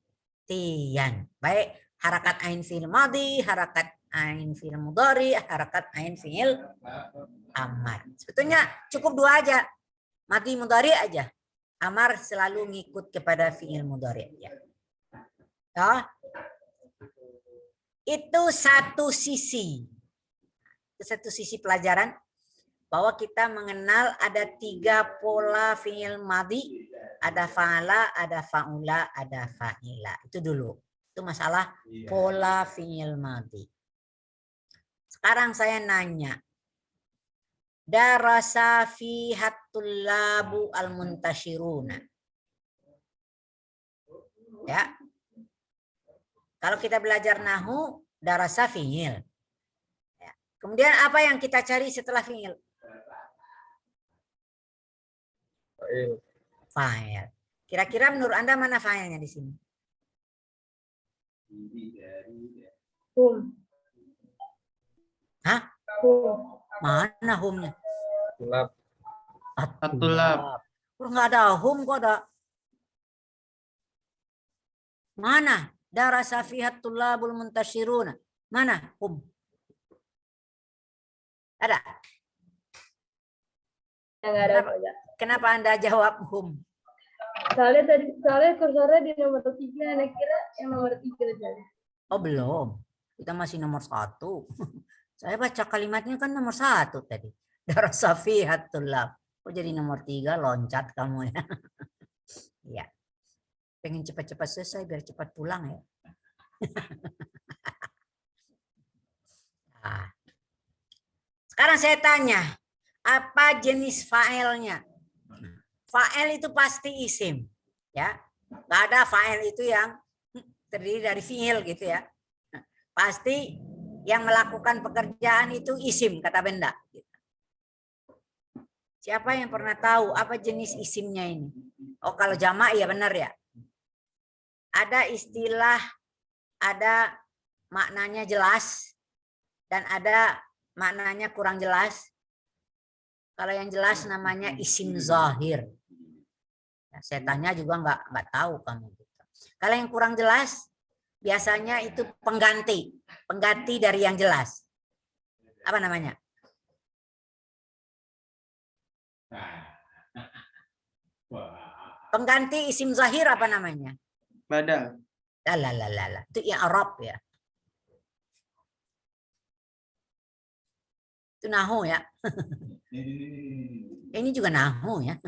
Baik harakat ain fiil madhi, harakat ain fiil mudhari, harakat ain fiil amar. Sebetulnya cukup 2 aja. Madhi mudhari aja. Amar selalu ngikut kepada fiil mudhari. Ya. Itu satu sisi. Itu satu sisi pelajaran bahwa kita mengenal ada 3 pola fiil madhi, ada fa'ala, ada fa'ula, ada fa'ila. Itu dulu. Itu masalah pola fiil madhi. Sekarang saya nanya. Darasa fihat tullabu al-muntashiruna. Ya. Kalau kita belajar nahu, darasa fiil. Ya. Kemudian apa yang kita cari setelah fiil? Fa'il. Kira-kira menurut Anda mana fa'ilnya di sini?
Hum.
Hah?
Hum.
Mana humnya?
Tulab.
At-tulab. Kok nggak ada hum, kok ada? Mana? Darasa fihat tullabul muntashiruna. Mana hum? Ada?
Enggak ada.
Kenapa Anda jawab hum?
Soalnya kursornya di nomor 3, anak kira yang nomor 3 tadi.
Oh belum. Kita masih nomor 1. Saya baca kalimatnya kan nomor 1 tadi. Darasa fihat tullab. Kok jadi nomor 3 loncat kamu ya? Iya. Pengen cepat-cepat selesai biar cepat pulang ya. Nah. Sekarang saya tanya, apa jenis fa'ilnya? Fa'il itu pasti isim, ya. Nggak ada fa'il itu yang terdiri dari fi'il gitu ya. Pasti yang melakukan pekerjaan itu isim, kata benda. Siapa yang pernah tahu apa jenis isimnya ini? Oh, kalau jamak ya benar ya. Ada istilah, ada maknanya jelas, dan ada maknanya kurang jelas. Kalau yang jelas namanya isim zahir. Ya, saya tanya juga nggak tahu kamu. Kalau yang kurang jelas, biasanya itu pengganti dari yang jelas. Apa namanya? Pengganti isim zahir apa namanya?
Badal.
Lalalala. Itu i'rab ya. Itu nahu ya. Ini juga nahu ya.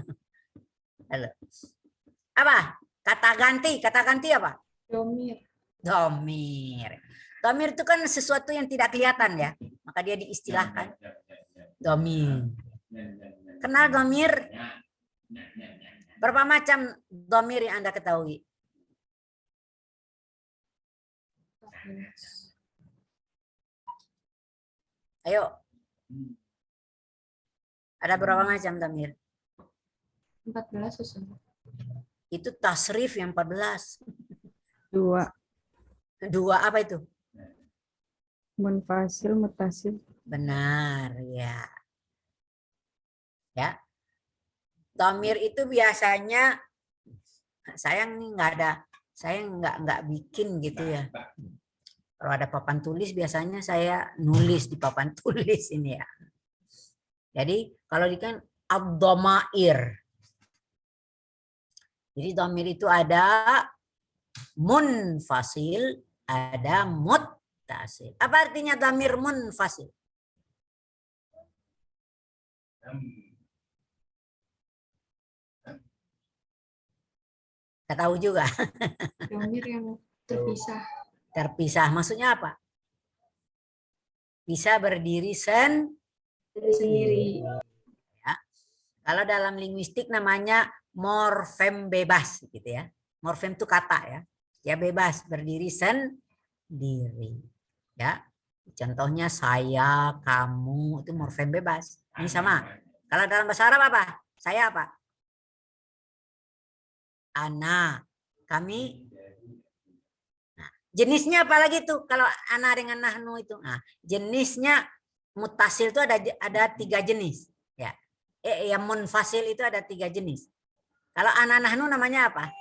Halo. Apa? Kata ganti apa?
Domir.
Domir. Domir itu kan sesuatu yang tidak kelihatan ya. Maka dia diistilahkan domir. Kenal domir? Berapa macam dhamir yang Anda ketahui? Ayo. Ada berapa macam dhamir?
14 Ustaz.
Itu tasrif yang 14.
2.
Dua apa itu?
Munfasil, mutasil.
Benar, ya. Ya. Dhamir itu biasanya sayang nih nggak ada, saya nggak bikin gitu ya. Kalau ada papan tulis biasanya saya nulis di papan tulis ini ya. Jadi kalau di kan ad-dhamair. Jadi dhamir itu ada munfasil, ada muttasil. Apa artinya dhamir munfasil? Kita tahu juga.
Dhamir yang terpisah.
Terpisah maksudnya apa? Bisa berdiri
Sendiri.
ya. Kalau dalam linguistik namanya morfem bebas gitu ya. Morfem itu kata ya. Ya bebas berdiri sendiri. Ya. Contohnya saya, kamu itu morfem bebas. Ini sama. Kalau dalam bahasa Arab apa? Saya apa? Ana, kami. Nah, jenisnya apa lagi tuh kalau ana dengan nahnu itu? Nah, jenisnya mutasil itu ada 3 jenis. Ya, yang munfasil itu ada 3 jenis. Kalau ana nahnu namanya apa?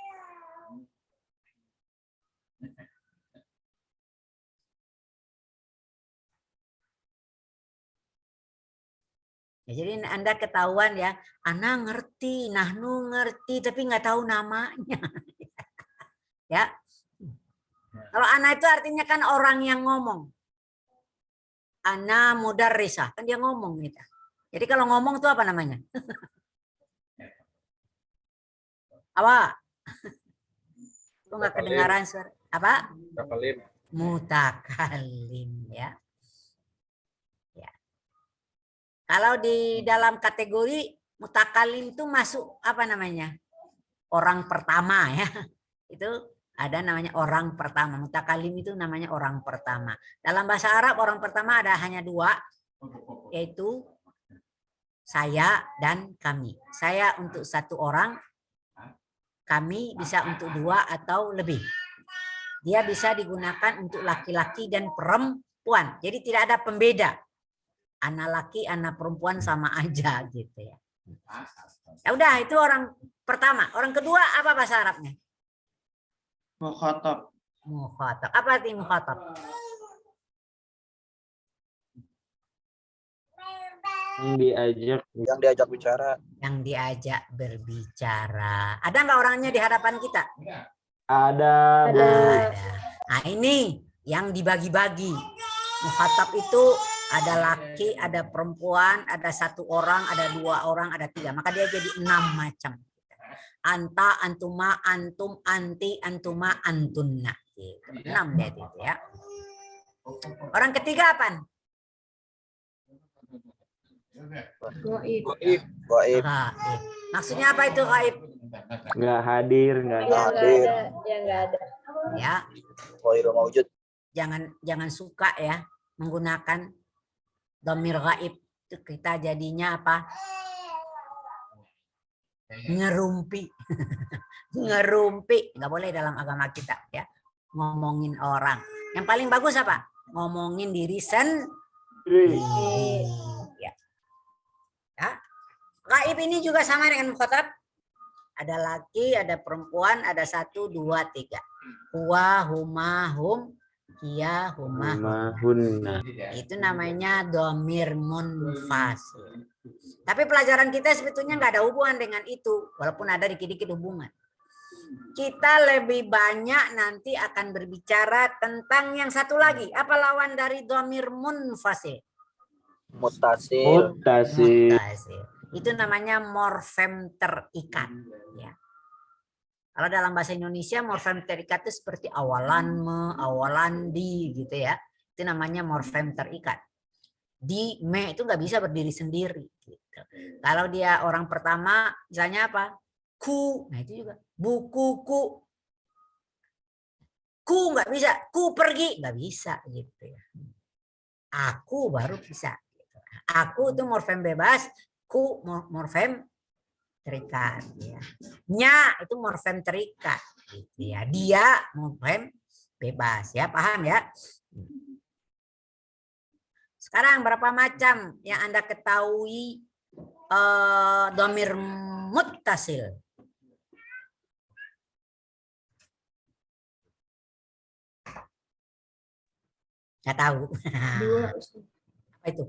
Ya, jadi Anda ketahuan ya, ana ngerti, nahnu ngerti, tapi nggak tahu namanya. Ya, kalau ana itu artinya kan orang yang ngomong. Ana mudarrisah, kan dia ngomong gitu. Jadi kalau ngomong itu apa namanya? Apa? Itu nggak kedengaran suara. Apa?
Mutakalim.
Mutakalim ya. Ya. Kalau di dalam kategori mutakalim itu masuk apa namanya? Orang pertama ya. Itu ada namanya orang pertama. Mutakalim itu namanya orang pertama. Dalam bahasa Arab orang pertama ada hanya 2, yaitu saya dan kami. Saya untuk 1 orang, kami bisa untuk 2 atau lebih. Dia bisa digunakan untuk laki-laki dan perempuan. Jadi tidak ada pembeda. Anak laki, anak perempuan sama aja gitu ya. Ya udah itu orang pertama. Orang kedua apa bahasa Arabnya?
Mukhatab.
Mukhatab. Apa arti mukhatab?
Yang diajak bicara.
Yang diajak berbicara. Ada nggak orangnya di hadapan kita?
Ada.
Ada. Nah ini yang dibagi-bagi. Mukhatab itu ada laki, ada perempuan, ada 1 orang, ada 2 orang, ada 3. Maka dia jadi 6 macam. Anta, antuma, antum, anti, antuma, antunna. Gitu. 6 dia itu ya. Orang ketiga apa?
Goib.
Gaib.
Gaib. Maksudnya apa itu gaib?
Nggak hadir, nggak
Yang nggak
hadir.
ada, yang nggak ada.
Ya,
Ghairu maujud.
jangan suka ya menggunakan dhamir gaib. Itu kita jadinya apa? Ngerumpi. Ngerumpi. Nggak boleh dalam agama kita ya. Ngomongin orang. Yang paling bagus apa? Ngomongin diri sendiri. Ya. Ya. Gaib ini juga sama dengan mukhatab. Ada laki, ada perempuan, ada 1, 2, 3. Huwa, huma, hum, hiya, huma,
hunna.
itu namanya dhamir munfasil. Tapi pelajaran kita sebetulnya nggak ada hubungan dengan itu, walaupun ada dikit-dikit hubungan. Kita lebih banyak nanti akan berbicara tentang yang satu lagi. Apa lawan dari dhamir munfasil?
Muttasil.
Muttasil. Itu namanya morfem terikat. Ya. Kalau dalam bahasa Indonesia morfem terikat itu seperti awalan me, awalan di gitu ya. Itu namanya morfem terikat. Di me itu nggak bisa berdiri sendiri. Gitu. Kalau dia orang pertama, misalnya apa? ku, nah itu juga bukuku. Ku nggak bisa, ku pergi nggak bisa gitu ya. Aku baru bisa. Aku itu morfem bebas, ku morfem terikat. Ya. Nya itu morfem terikat. Gitu ya. Dia morfem bebas ya, paham ya? Sekarang berapa macam yang Anda ketahui domir muttasil? Nggak tahu.
2, Ustaz.
Apa itu?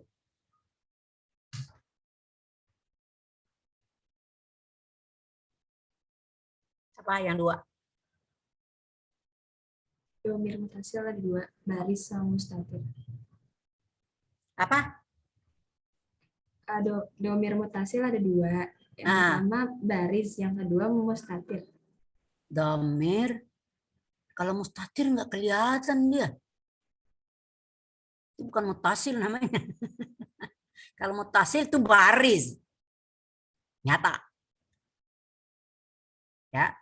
Apa yang 2?
Domir mutasil ada 2, baris sama mustatir.
Apa?
Domir mutasil ada 2. Yang pertama baris, yang kedua mustatir.
Domir. Kalau mustatir nggak kelihatan dia. Itu bukan mutasil namanya. Kalau mutasil itu baris. Nyata. Ya.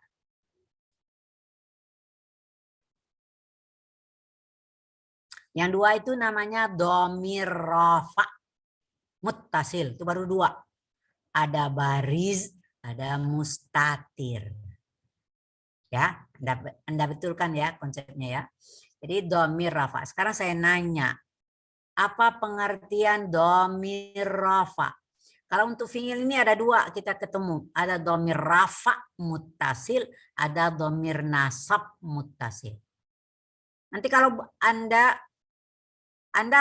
Yang 2 itu namanya domir rafa. Muttasil. Itu baru 2. Ada baris, ada mustatir. Ya, Anda betulkan ya konsepnya ya. Jadi domir rafa. Sekarang saya nanya, apa pengertian domir rafa? Kalau untuk fi'il ini ada 2 kita ketemu. Ada domir rafa muttasil, ada domir nasab muttasil. Nanti kalau Anda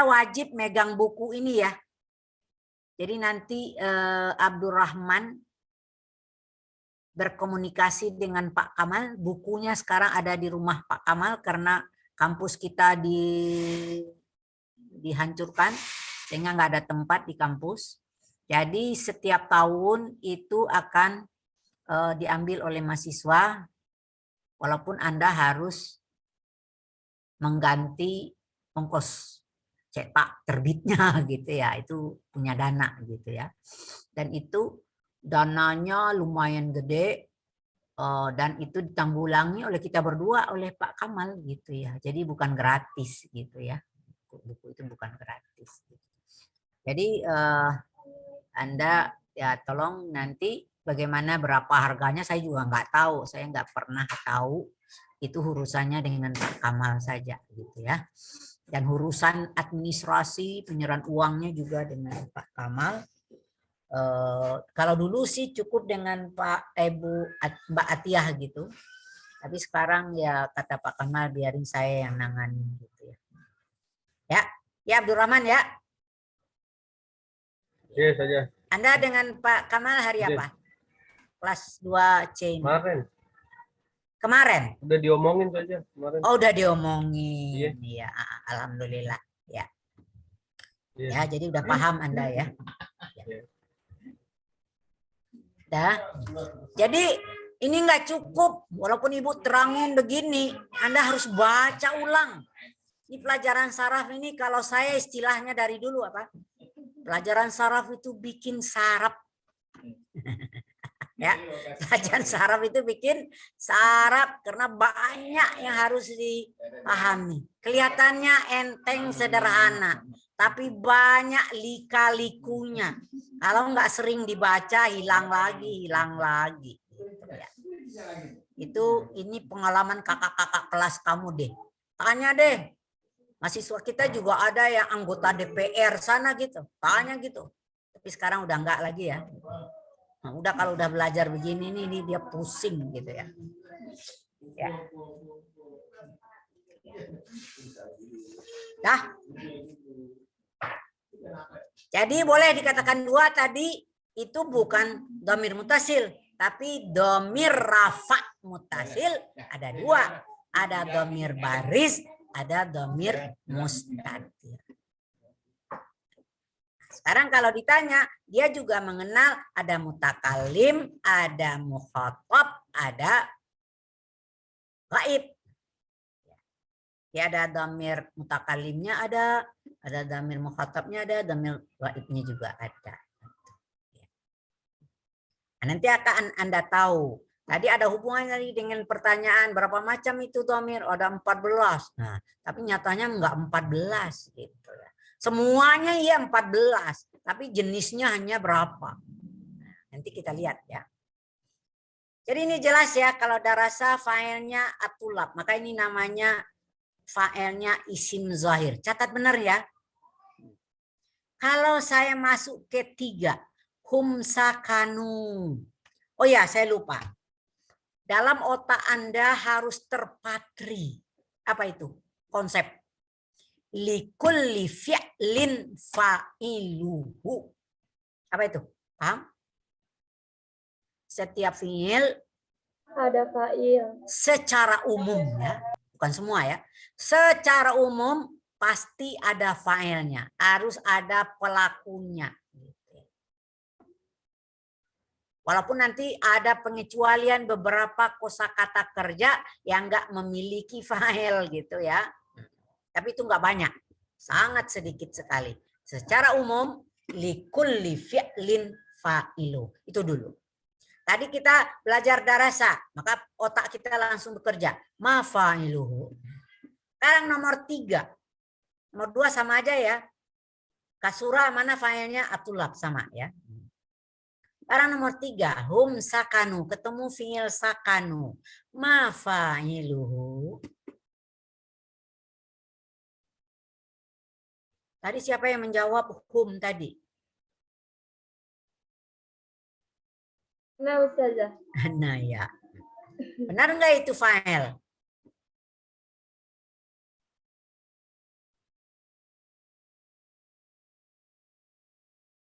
wajib megang buku ini ya. Jadi nanti Abdurrahman berkomunikasi dengan Pak Kamal. Bukunya sekarang ada di rumah Pak Kamal karena kampus kita dihancurkan sehingga nggak ada tempat di kampus. Jadi setiap tahun itu akan diambil oleh mahasiswa, walaupun Anda harus mengganti ongkos cetak terbitnya gitu ya, itu punya dana gitu ya. Dan itu dananya lumayan gede dan itu ditanggulangi oleh kita berdua, oleh Pak Kamal gitu ya. Jadi bukan gratis gitu ya. Buku itu bukan gratis. Jadi Anda ya tolong nanti bagaimana berapa harganya saya juga nggak tahu, saya nggak pernah tahu, itu urusannya dengan Pak Kamal saja gitu ya. Dan urusan administrasi penyerahan uangnya juga dengan Pak Kamal. Kalau dulu sih cukup dengan Mbak Atiah gitu, tapi sekarang ya kata Pak Kamal biarin saya yang nangani gitu ya. Ya Abdurrahman ya.
Iya saja.
Anda dengan Pak Kamal hari apa? Kelas 2C ini. Kemarin?
Udah diomongin saja kemarin.
Oh, udah diomongin. Iya, alhamdulillah. Ya. Ya, jadi udah paham Anda ya. Dah. Jadi ini nggak cukup, walaupun Ibu terangin begini, Anda harus baca ulang. Ini pelajaran saraf ini kalau saya istilahnya dari dulu apa? Pelajaran saraf itu bikin saraf. Ya, pelajaran saraf itu bikin saraf karena banyak yang harus dipahami. Kelihatannya enteng sederhana, tapi banyak lika-likunya. Kalau nggak sering dibaca hilang lagi. Itu ini pengalaman kakak-kakak kelas kamu deh. Tanya deh. Mahasiswa kita juga ada yang anggota DPR sana gitu. Tanya gitu. Tapi sekarang udah enggak lagi ya. Nah, udah kalau udah belajar begini nih dia pusing gitu ya. Ya. Dah. Jadi boleh dikatakan 2 tadi itu bukan domir mutasil, tapi domir rafa mutasil ada 2. Ada domir baris, ada domir mustatir. Sekarang kalau ditanya, dia juga mengenal ada mutakalim, ada mukhatab, ada gaib. Ya, ada domir mutakalimnya ada domir mukhatabnya ada, domir gaibnya juga ada. nanti akan Anda tahu. Tadi ada hubungannya dengan pertanyaan berapa macam itu dhamir? Ada 14. Nah, tapi nyatanya enggak 14 gitu ya. Semuanya ya 14, tapi jenisnya hanya berapa? Nanti kita lihat ya. Jadi ini jelas ya, kalau darasa failnya atulab, maka ini namanya failnya isim zahir. Catat benar ya. Kalau saya masuk ke 3, hum sakanu. Oh ya, saya lupa. Dalam otak Anda harus terpatri. Apa itu? Konsep. Likulli fi'lin fa'iluhu. Apa itu? Paham? Setiap fi'il
Ada fa'il.
secara umum ya, bukan semua ya. Secara umum pasti ada fa'ilnya, harus ada pelakunya. Walaupun nanti ada pengecualian beberapa kosakata kerja yang enggak memiliki fa'il gitu ya. Tapi itu enggak banyak, sangat sedikit sekali. Secara umum likulli fi'lin fa'ilu. Itu dulu. Tadi kita belajar darasa, maka otak kita langsung bekerja. Ma fa'iluhu. Sekarang nomor 3. Nomor 2 sama aja ya. Kasura mana fa'ilnya? Atulab sama ya. Sekarang nomor 3. Hum sakanu. Ketemu fi'il sakanu. Ma fa'iluhu. Tadi siapa yang menjawab hum tadi?
Nah, Ustazah.
Nah ya. Benar enggak itu fa'il?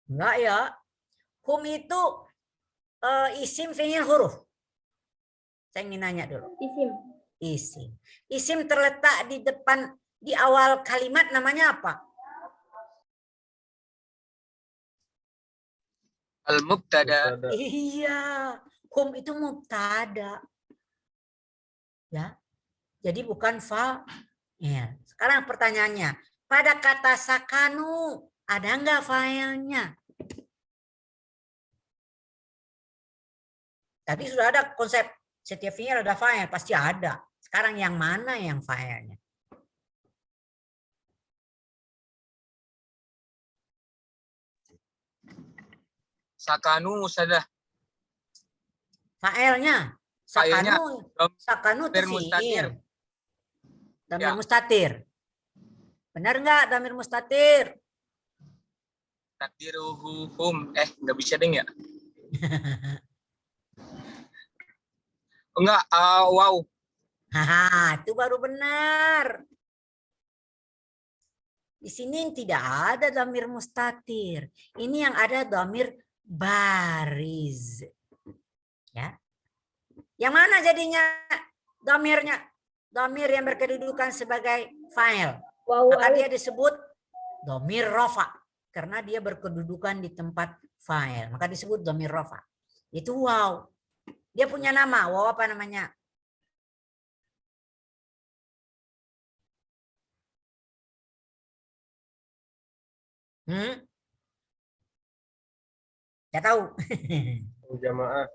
Enggak ya. Hum itu isim fi'il huruf. Saya ingin nanya dulu.
Isim.
Isim. Isim terletak di depan, di awal kalimat namanya apa?
Al-mubtada.
Iya. Hum itu mubtada. Ya. Jadi bukan fa'il. Sekarang pertanyaannya. Pada kata sakanu, ada enggak fa'ilnya? Tadi sudah ada konsep setiap fi'il ada fa'il, pasti ada. Sekarang yang mana yang fa'ilnya?
Sakanu Ustazah.
Fa'ilnya.
Fa'ilnya,
Sakanu itu
damir mustatir.
fi'il. Damir
Ya.
mustatir. Benar enggak damir mustatir?
Takdiruhu hum. Nggak bisa deng ya? Enggak, wow.
Haha, itu baru benar. Di sini tidak ada dhamir mustatir. Ini yang ada dhamir bariz. Ya. Yang mana jadinya dhamirnya? Dhamir yang berkedudukan sebagai fa'il.
Wawu
Maka dia
alif.
disebut dhamir rafa karena dia berkedudukan di tempat fa'il. Maka disebut dhamir rafa. Itu waw. Dia punya nama. Waw apa namanya? Tidak tahu.
Jamaah.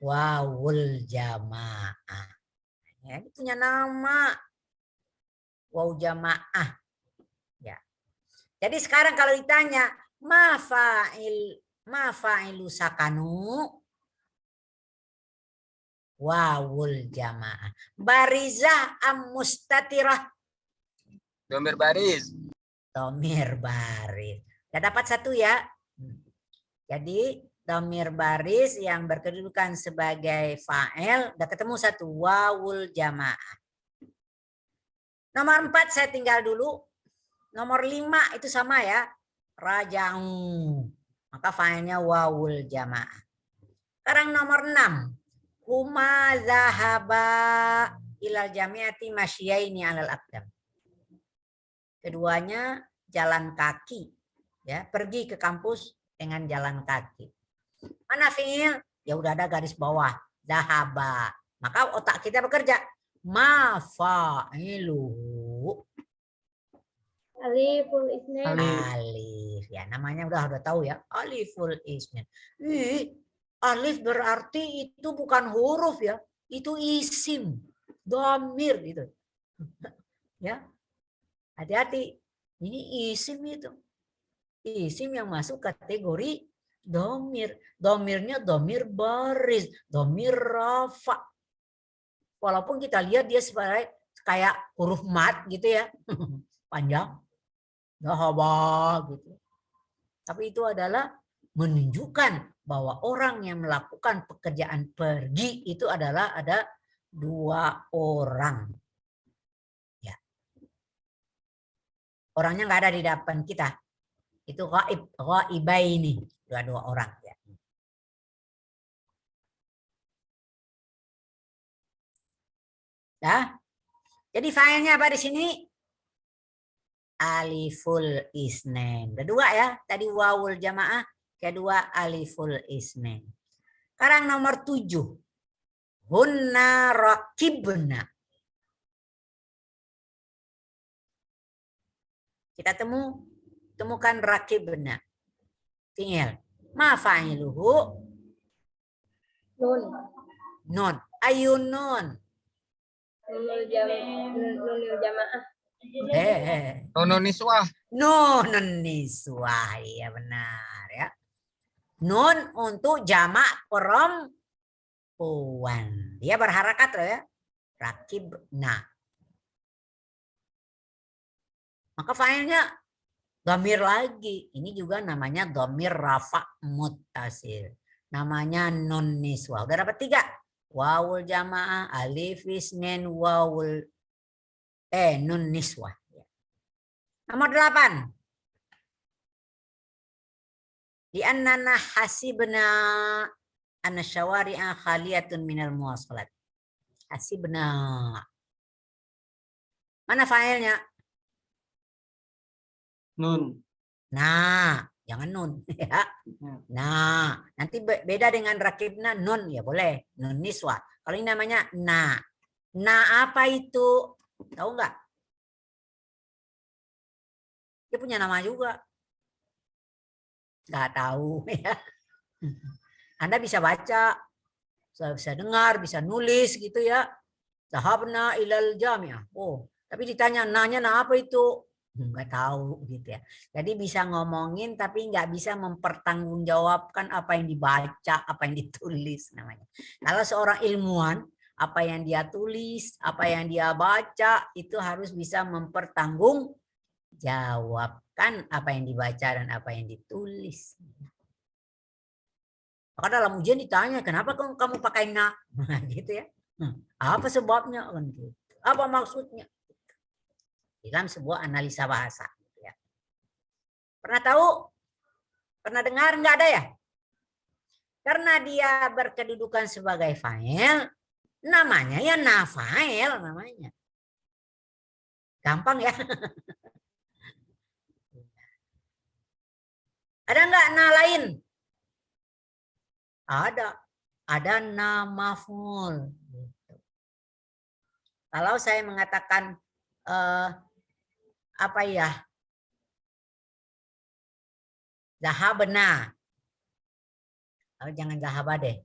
Wawul jamaah. Ya, ini punya nama. Waw jamaah. Ya. Jadi sekarang kalau ditanya ma fa'ilu sakanu wawul jamaah. Barizah am mustatirah.
Domir baris.
Dhamir baris. Udah dapat satu ya. Jadi dhamir baris yang berkedudukan sebagai fa'il udah ketemu satu, wawul jamaah. Nomor 4 saya tinggal dulu. Nomor 5 itu sama ya. Raja'u. Maka fa'ilnya wawul jamaah. Sekarang nomor 6. Huma zahaba ilal jami'ati masyiaini alal aqdam. Keduanya jalan kaki. Ya, pergi ke kampus dengan jalan kaki. Mana fi'il? Ya udah ada garis bawah. Zahaba. Maka otak kita bekerja. Ma fa'iluhu.
Aliful isnain.
Alif. Ya namanya udah tahu ya. Aliful isnain. Alif berarti itu bukan huruf ya, itu isim, dhamir gitu. Ya, hati-hati. Ini isim itu. Isim yang masuk kategori dhamir. Dhamirnya dhamir baris, dhamir rafa. Walaupun kita lihat dia sebagai kayak huruf mat gitu ya, panjang, dhahaba gitu. Tapi itu adalah menunjukkan bahwa orang yang melakukan pekerjaan pergi itu adalah ada 2 orang. Ya. Orangnya nggak ada di depan kita. Itu ghaibaini, 2 orang ya. Ya. Jadi failnya apa di sini? Aliful isnen. Kedua ya, tadi wawul jamaah, kedua aliful isnen. Sekarang nomor 7. Hunna rakibna. Kita temukan rakibna. Tinggal ma fa'iluhu
Nun.
nun. Ayun nun.
Nunil jamaah.
Nono niswah.
Nun niswah. Iya benar ya. Nun untuk jamak perempuan. Dia berharakat loh ya. Rakibna. Maka failnya dhamir lagi. Ini juga namanya dhamir rafa muttasil. Namanya nun niswah. Udah dapat 3. Wawul jamaah, alif isnen, wawul nun niswah. Nomor 8. Di annana hasibna anna syawari'a khaliyatun minal muwasalat. Hasibna. Mana failnya?
Nun.
Nah, jangan nun ya. Nah, nanti beda dengan rakibna nun ya boleh. Nun niswa. Kalau ini namanya na. Na apa itu? Tahu nggak? Dia punya nama juga. Nggak tahu ya. Anda bisa baca, bisa dengar, bisa nulis gitu ya. Zahabna ilal jami'ah. Oh, tapi ditanya nanya nah apa itu? Nggak tahu gitu ya. Jadi bisa ngomongin tapi nggak bisa mempertanggungjawabkan apa yang dibaca, apa yang ditulis namanya. Kalau seorang ilmuwan, apa yang dia tulis, apa yang dia baca itu harus bisa mempertanggungjawabkan apa yang dibaca dan apa yang ditulis. Maka dalam ujian ditanya, kenapa kamu pakai na? Gitu ya. Apa sebabnya? Apa maksudnya? Dalam sebuah analisa bahasa. Ya. Pernah tahu? Pernah dengar? Enggak ada ya? Karena dia berkedudukan sebagai fa'il, namanya ya nafa'il namanya. Gampang ya? Ada enggak na lain? Ada. Ada na maf'ul. Kalau saya mengatakan apa ya? Zahabna. Oh, jangan zahaba deh.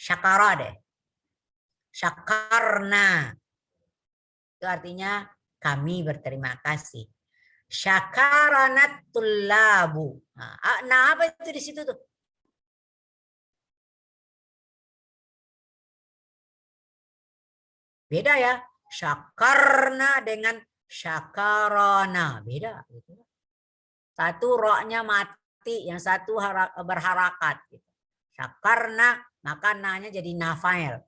Syakara deh. Syakarna. Itu artinya kami berterima kasih. Syakaranat tullabu. Nah, apa itu di situ tuh? Beda ya. Syakarna dengan syakarana. Beda. Satu roknya mati, yang satu berharakat. Syakarna, maka nanya jadi nafail.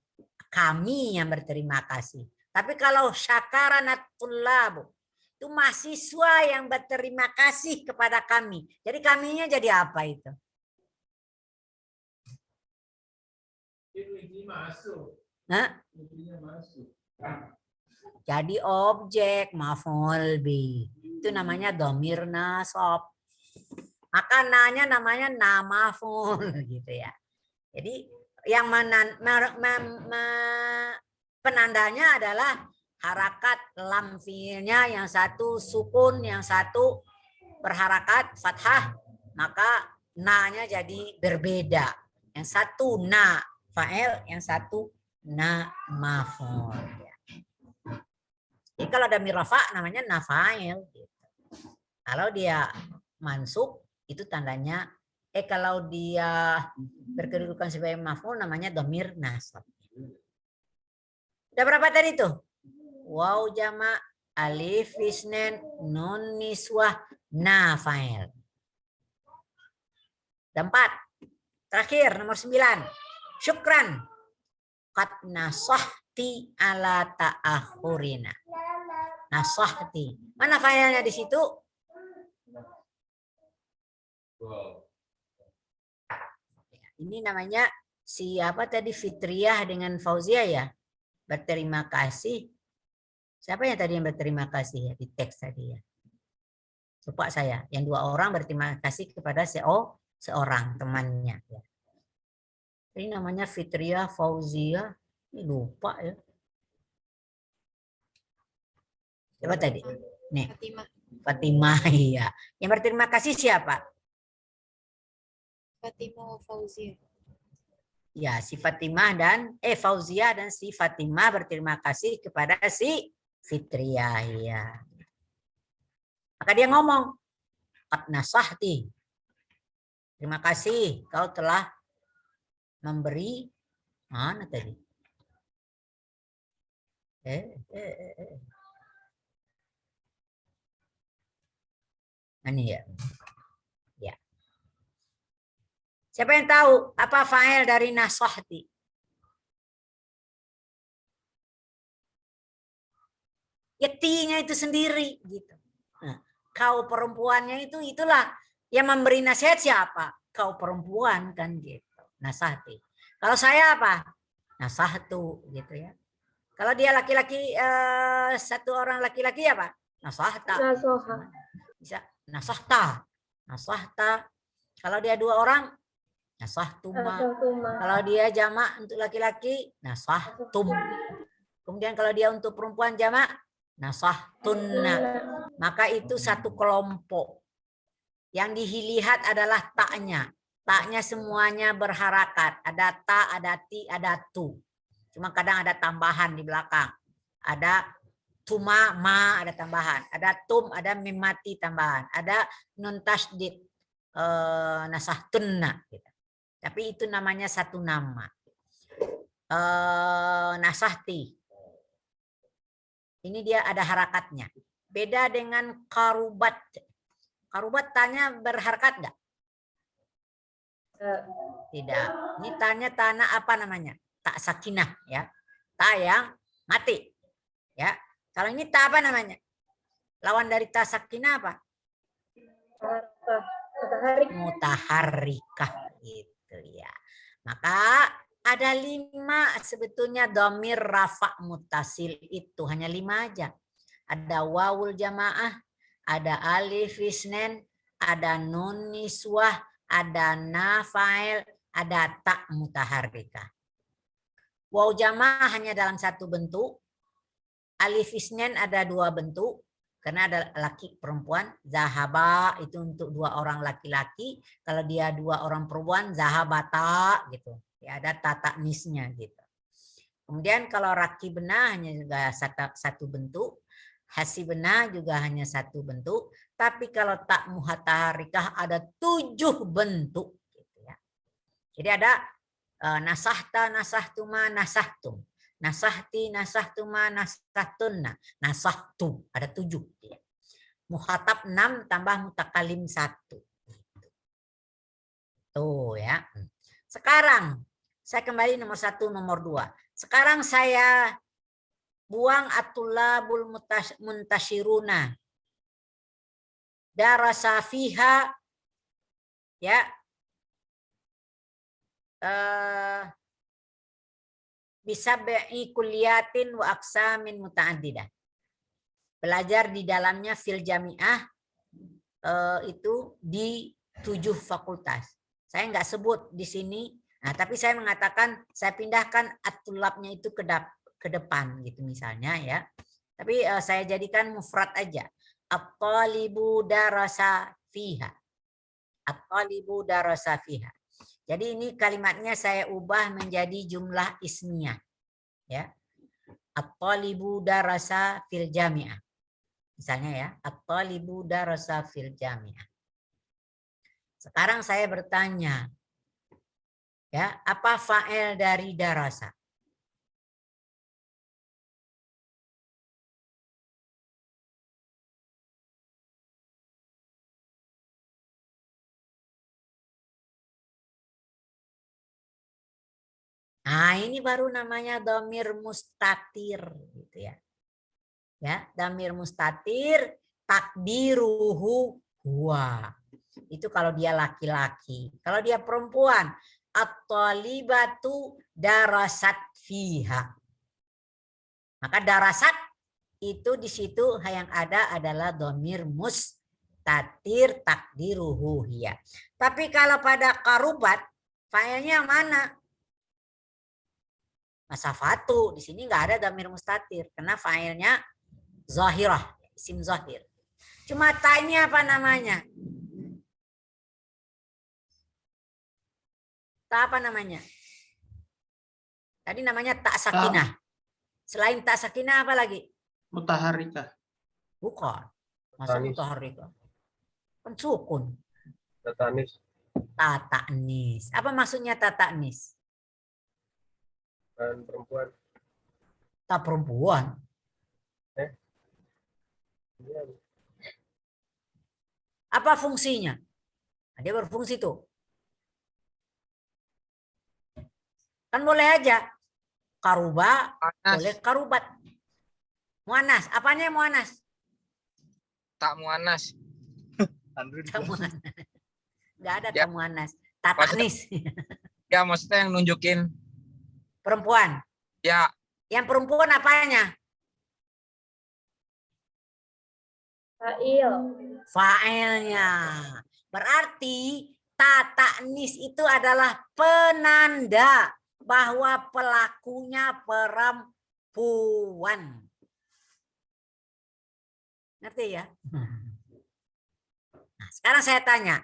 Kami yang berterima kasih. Tapi kalau syakaranat tullabu, itu mahasiswa yang berterima kasih kepada kami. Jadi kaminya jadi apa itu? Nah, jadi objek maf'ul bi. Itu namanya dhamir nasab. Maka nanya namanya namaf'ul gitu ya. Jadi yang penandanya adalah harakat lam fiilnya, yang satu sukun, yang satu berharakat fathah, maka na-nya jadi berbeda. Yang satu na fa'il, yang satu na maf'ul. Jadi kalau ada mirafa namanya na fa'il. Kalau dia mansub itu tandanya kalau dia berkedudukan sebagai maf'ul namanya dhamir nasab. Udah berapa tadi tuh? Waw jama, alif isnen, nun niswah, na fa'il. Dan 4. Terakhir nomor 9. Syukran. Qad nasahti ala ta'akhurina. Nasahti. Mana fa'ilnya di situ? Ini namanya siapa tadi, Fitriyah dengan Fauzia ya? Berterima kasih. Siapa yang tadi yang berterima kasih ya di teks tadi ya? Lupa saya. Yang 2 orang berterima kasih kepada seorang temannya. Ya. Ini namanya Fitriyah, Fauzia. Ini lupa ya. Siapa tadi? Nih. Fatimah ya. Yang berterima kasih siapa?
Fatimah Fauzia.
Ya, si Fatimah dan Fauzia dan si Fatimah berterima kasih kepada si Fitriyah ya. Maka dia ngomong, qad nasahti. Terima kasih kau telah memberi mana tadi? Ini ya. Ya. Siapa yang tahu apa fa'il dari nasahti? Ya ti-nya itu sendiri gitu. Nah, kau perempuannya itu itulah yang memberi nasihat siapa? Kau perempuan kan gitu. Nasahti. Kalau saya apa? Nasahtu gitu ya. Kalau dia laki-laki satu orang laki-laki apa? Nasahta.
Nasoha.
Bisa nasahta. Nasahta. Kalau dia 2 orang nasahtuma. Kalau dia jamak untuk laki-laki nasahtum. Kemudian kalau dia untuk perempuan jamak nasahtunna. Maka itu satu kelompok. Yang dilihat adalah taknya. Taknya semuanya berharakat. Ada ta, ada ti, ada tu. Cuma kadang ada tambahan di belakang. Ada tuma, ma, ada tambahan. Ada tum, ada mim mati tambahan. Ada nun tasydid, nasahtunna. Gitu. Tapi itu namanya satu nama. Nasahti. Ini dia ada harakatnya. Beda dengan karubat. Karubat tanya berharakat enggak? Tidak. Ini tanya tanah apa namanya? Tak sakinah ya. Ta yang mati. Ya. Kalau ini ta apa namanya? Lawan dari ta sakinah apa? Mutaharrikah gitu ya. Maka ada 5 sebetulnya dhamir rafa muttasil itu hanya 5 aja. Ada wawul jamaah, ada alif isnen, ada nun niswah, ada na fa'il, ada ta mutaharrikah. Waw jamaah hanya dalam 1 bentuk. Alif isnen ada 2 bentuk. Karena ada laki perempuan. Zahaba itu untuk 2 orang laki-laki. Kalau dia 2 orang perempuan, zahabata gitu. Ya, ada tata nisnya gitu. Kemudian kalau rakibna hanya juga 1 bentuk. Hasibna juga hanya 1 bentuk. Tapi kalau tak mutaharrikah ada 7 bentuk. Gitu ya. Jadi ada nasahta, nasahtuma, nasahtum. Nasahti, nasahtuma, nasahtunna. Nasahtu. Ada 7. Ya. Muhatab 6 tambah mutakalim 1. Tuh ya. Sekarang saya kembali nomor 1, nomor 2. Sekarang saya buang atulabul muntashiruna. Darasa fiha ya. Bisa bi'i kuliyatin wa aqsamin muta'addidah. Belajar di dalamnya fil jami'ah itu di 7 fakultas. Saya nggak sebut di sini. Nah, tapi saya mengatakan saya pindahkan at-tulabnya itu ke depan gitu misalnya ya. Tapi saya jadikan mufrad aja. At-talibu darasa fiha. At-talibu darasa fiha. Jadi ini kalimatnya saya ubah menjadi jumlah ismiyah. Ya. At-talibu darasa fil jami'ah. Misalnya ya, at-talibu darasa fil jami'ah. Sekarang saya bertanya, ya, apa fa'il dari darasa? Nah, ini baru namanya dhamir mustatir gitu ya. Ya, dhamir mustatir takdiruhu huwa. Itu kalau dia laki-laki. Kalau dia perempuan, at-talibatu darasat fiha. Maka darasat itu di situ yang ada adalah dhamir mustatir takdiruhu hiya. Tapi kalau pada karubat, fa'ilnya mana? Masafatu. Di sini nggak ada dhamir mustatir karena fa'ilnya zahirah, isim zahir. Cuma ta ini apa namanya? Ta apa namanya? Tadi namanya tak sakinah. Selain tak sakinah apa lagi?
Mutaharrikah.
Bukan. Masa
Tanis.
mutaharrikah? Kan sukun.
Tatanis.
Tata'nis. Apa maksudnya tata'nis?
Dan perempuan.
Tak perempuan.
Iya.
Apa fungsinya? Nah, dia berfungsi tuh. Kan boleh aja. Karuba, boleh karubat. Muanas. Apanya muanas?
Tak muanas.
Tak muanas. Nggak ada
Ya.
tak muanas. Tata'nis.
Ya maksudnya yang nunjukin.
Perempuan.
Ya
Yang perempuan apanya?
Fa'il.
Fa'ilnya. Berarti tata'nis itu adalah penanda bahwa pelakunya perempuan. Ngerti ya? Nah, sekarang saya tanya.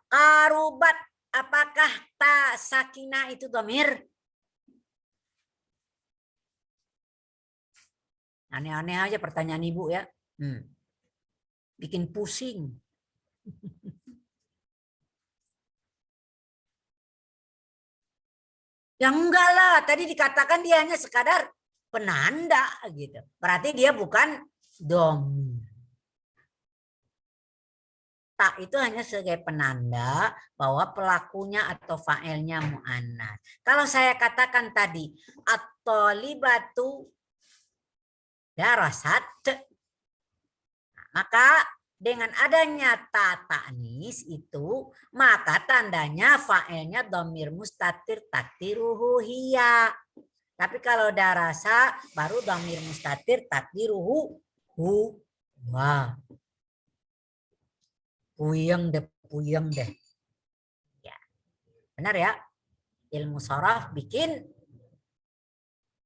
Karubat, apakah ta sakinah itu dhamir? Aneh-aneh aja pertanyaan ibu ya. Bikin pusing. Ya enggak lah, tadi dikatakan dia hanya sekadar penanda gitu. Berarti dia bukan dhamir. Tak itu hanya sebagai penanda bahwa pelakunya atau fa'ilnya mu'annas. Kalau saya katakan tadi at-talibatu darasat, maka dengan adanya ta ta'nis itu, maka tandanya fa'ilnya dhamir mustatir takdiruhu hiya. Tapi kalau darasa baru dhamir mustatir takdiruhu huwa. Puyeng deh. Ya. Benar ya? Ilmu sharaf bikin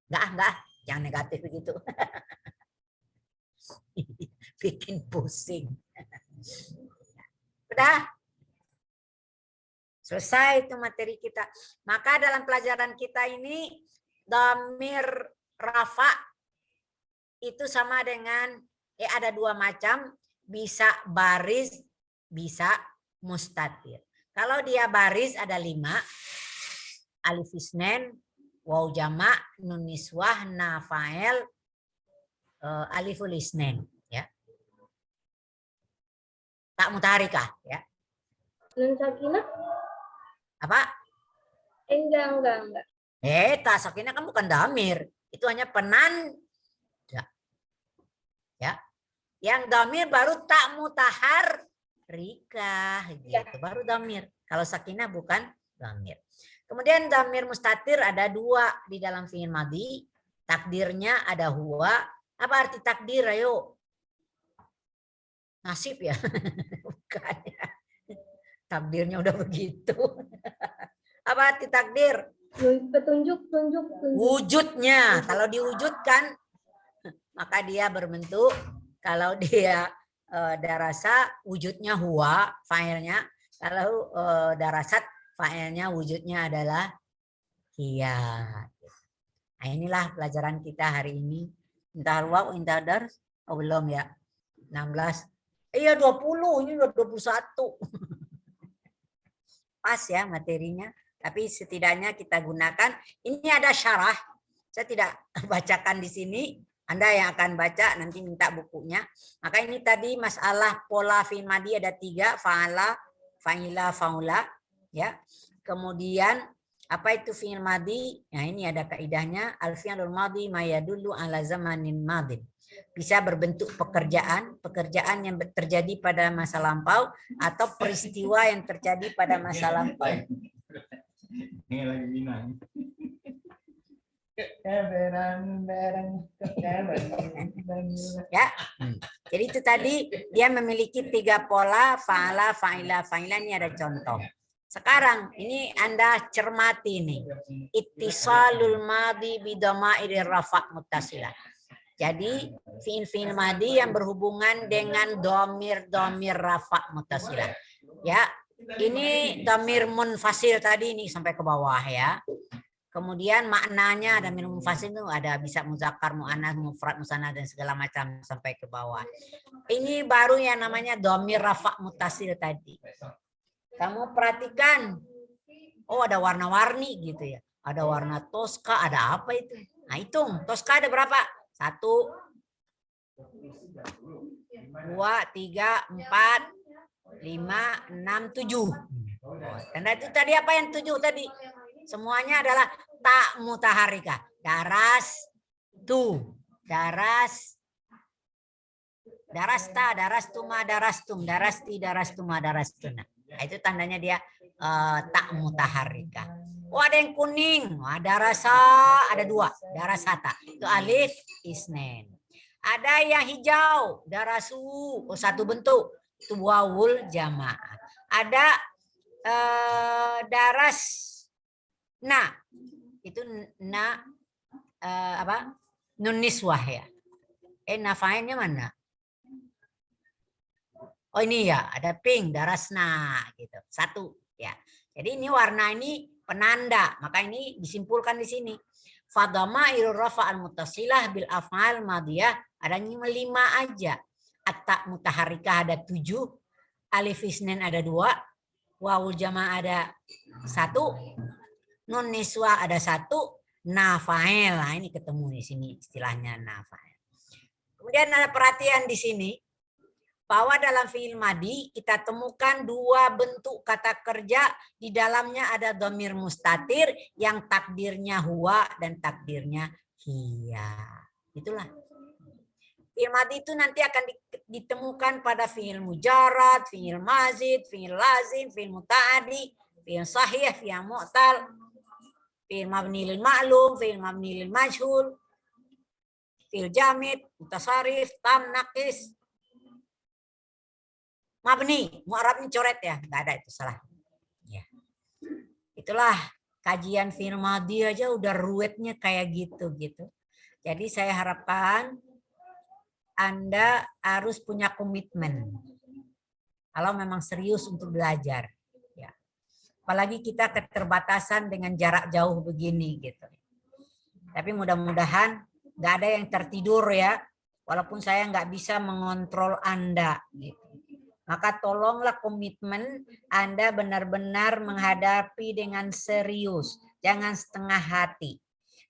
enggak, yang negatif begitu. Bikin pusing. Udah? Selesai itu materi kita. Maka dalam pelajaran kita ini dhamir rafa itu sama dengan ada dua macam, bisa baris, bisa mustatir. Kalau dia baris ada 5, alif isnen, waw jama', nun niswah, na fa'il, aliful isnen, ya. Tak mutaharikah, ya.
Nun sakinah?
Apa?
Enggak.
Tak sakinah kan bukan dhamir, itu hanya penanda. Ya. Yang dhamir baru tak mutaharikah, gitu. Baru dhamir. Kalau sakinah bukan dhamir. Kemudian dhamir mustatir ada 2 di dalam fi'il madhi. Takdirnya ada huwa. Apa arti takdir? Ayo. Nasib ya? Bukan ya. Takdirnya udah begitu. Apa arti takdir?
Petunjuk.
Wujudnya. Kalau diwujudkan, maka dia berbentuk. Kalau dia darasa, wujudnya huwa, fa'ilnya. Kalau darasat fa'ilnya wujudnya adalah hiya. Nah, inilah pelajaran kita hari ini. Intahal waw, intahal dars. Oh, belum ya. 16. Iya 20, ini udah 21. Pas ya materinya. Tapi setidaknya kita gunakan. Ini ada syarah. Saya tidak bacakan di sini. Anda yang akan baca nanti minta bukunya. Maka ini tadi masalah pola fi'il madhi ada 3. Fa'ala, fa'ila, fa'ula. Ya. Kemudian apa itu fi'il madhi? Nah, ini ada kaidahnya. Al-fi'lul madhi ma yadullu ala zamanin madhin. Bisa berbentuk pekerjaan yang terjadi pada masa lampau atau peristiwa yang terjadi pada masa lampau.
Ini lagi Minang.
Ya. Jadi itu tadi dia memiliki 3 pola fa'ala, fa'ila, fa'ila. Ini ada contoh. Sekarang ini Anda cermati nih. Ittisalul madhi bidhama'ir rafa' muttasilah. Jadi fi'il madhi yang berhubungan dengan domir rafa' muttasilah. Ya, ini domir munfasil tadi ini sampai ke bawah ya. Kemudian maknanya ada domir munfasil itu ada bisa muzakkar, muannats, mufrad, musanna dan segala macam sampai ke bawah. Ini baru yang namanya domir rafa' muttasil tadi. Kamu perhatikan, oh ada warna-warni gitu ya. Ada warna toska, ada apa itu? Nah hitung, toska ada berapa? 1, 2, 3, 4, 5, 6, 7. Tanda itu tadi apa yang 7 tadi? Semuanya adalah tak mutaharika. Daras, tu, daras, darasta, darastuma, darastum, darasti, darastuma, darastuna. Nah, itu tandanya dia tak mutaharika. Oh ada yang kuning, ada rasa, ada 2, darasata. Itu alif isnen. Ada yang hijau, darasu, oh 1 bentuk. Itu wawul jamaah. Ada daras, nah itu na apa? Nun niswah ya. Nafainnya mana? Oh ini ya, ada pink, darasna gitu. 1 ya. Jadi ini warna ini penanda, maka ini disimpulkan di sini. Fadhama'irur rafa'al muttasilah bil af'al madhiyah ada 5 aja. At-ta mutaharikah ada 7, alif isnin ada 2, wawul jama' ada 1, nun niswa ada 1, nafa'il. Nah, ini ketemu di sini istilahnya nafa'il. Kemudian ada perhatian di sini bahwa dalam fi'il madhi kita temukan 2 bentuk kata kerja, di dalamnya ada dhamir mustatir yang takdirnya huwa dan takdirnya hiya. Itulah. Fi'il madhi itu nanti akan ditemukan pada fi'il mujarrad, fi'il mazid, fi'il lazim, fi'il muta'addi, fi'il sahih, fi'il mu'tal, fi'il mabni lil ma'lum, fi'il mabni lil majhul, fi'il jamid, mutasarrif, tam, naqis, mabni, mu'rabnya coret ya, nggak ada itu salah. Ya. Itulah kajian fi'il madhi aja udah ruwetnya kayak gitu. Jadi saya harapkan Anda harus punya komitmen. Kalau memang serius untuk belajar. Ya. Apalagi kita keterbatasan dengan jarak jauh begini gitu. Tapi mudah-mudahan nggak ada yang tertidur ya. Walaupun saya nggak bisa mengontrol Anda gitu. Maka tolonglah komitmen Anda benar-benar menghadapi dengan serius. Jangan setengah hati.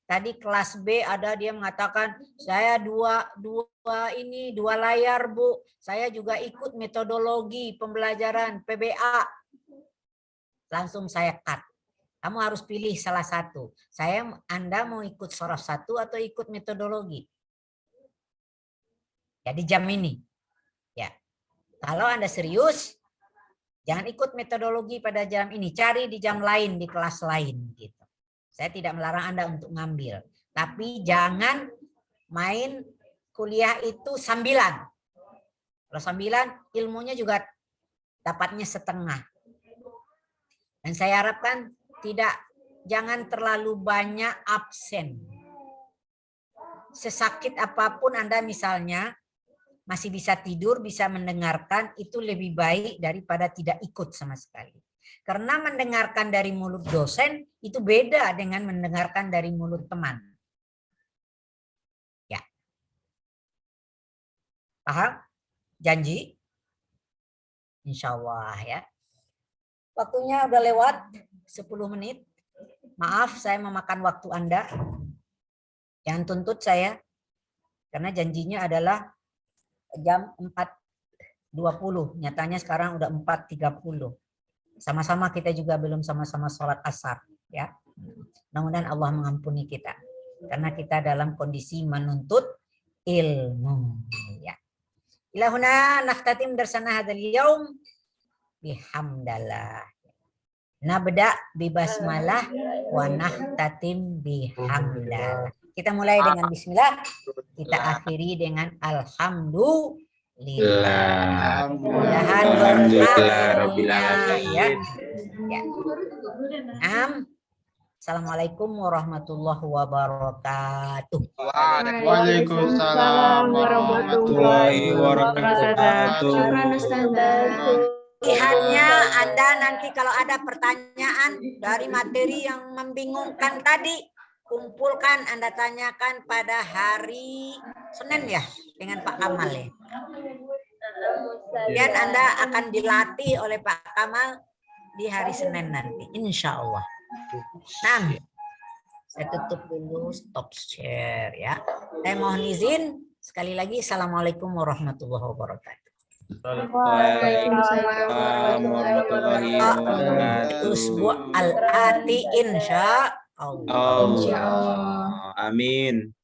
Tadi kelas B ada dia mengatakan, saya dua layar Bu. Saya juga ikut metodologi pembelajaran PBA. Langsung saya cut. Kamu harus pilih salah satu. Anda mau ikut sorof 1 atau ikut metodologi? Jadi jam ini. Ya. Kalau Anda serius, jangan ikut metodologi pada jam ini. Cari di jam lain, di kelas lain. Gitu. Saya tidak melarang Anda untuk ngambil. Tapi jangan main kuliah itu sambilan. Kalau sambilan, ilmunya juga dapatnya setengah. Dan saya harapkan jangan terlalu banyak absen. Sesakit apapun Anda misalnya, masih bisa tidur, bisa mendengarkan, itu lebih baik daripada tidak ikut sama sekali. Karena mendengarkan dari mulut dosen itu beda dengan mendengarkan dari mulut teman. Ya. Paham? Janji? Insya Allah ya. Waktunya udah lewat 10 menit. Maaf saya memakan waktu Anda. Jangan tuntut saya. Karena janjinya adalah jam 4.20. Nyatanya sekarang udah 4.30. Sama-sama kita juga belum sama-sama sholat asar. Ya. Mudah-mudahan Allah mengampuni kita. Karena kita dalam kondisi menuntut ilmu. Ya. Ilahuna naftatim darsana hadal yaum bihamdallah. Nabda bibasmalah wa nahtatim bihamdallah. Kita mulai dengan bismillah, kita akhiri dengan alhamdulillah. Mudah-mudahan
Alhamdulillah rabbil
ya.
alamin.
Ya. Assalamualaikum warahmatullahi wabarakatuh.
Waalaikumsalam warahmatullahi wabarakatuh.
Syukran Ustazah.
Lihatnya Anda nanti kalau ada pertanyaan dari materi yang membingungkan tadi, kumpulkan Anda tanyakan pada hari Senin ya dengan Pak Kamal ya. Dan Anda akan dilatih oleh Pak Kamal di hari Senin nanti, insya Allah. Nah, saya tutup dulu, stop share ya. Saya mohon izin sekali lagi. Assalamualaikum warahmatullahi wabarakatuh.
Waalaikumsalam warahmatullahi wabarakatuh.
Usbu' al-ati insya Allah.
Insya Allah.
Amin.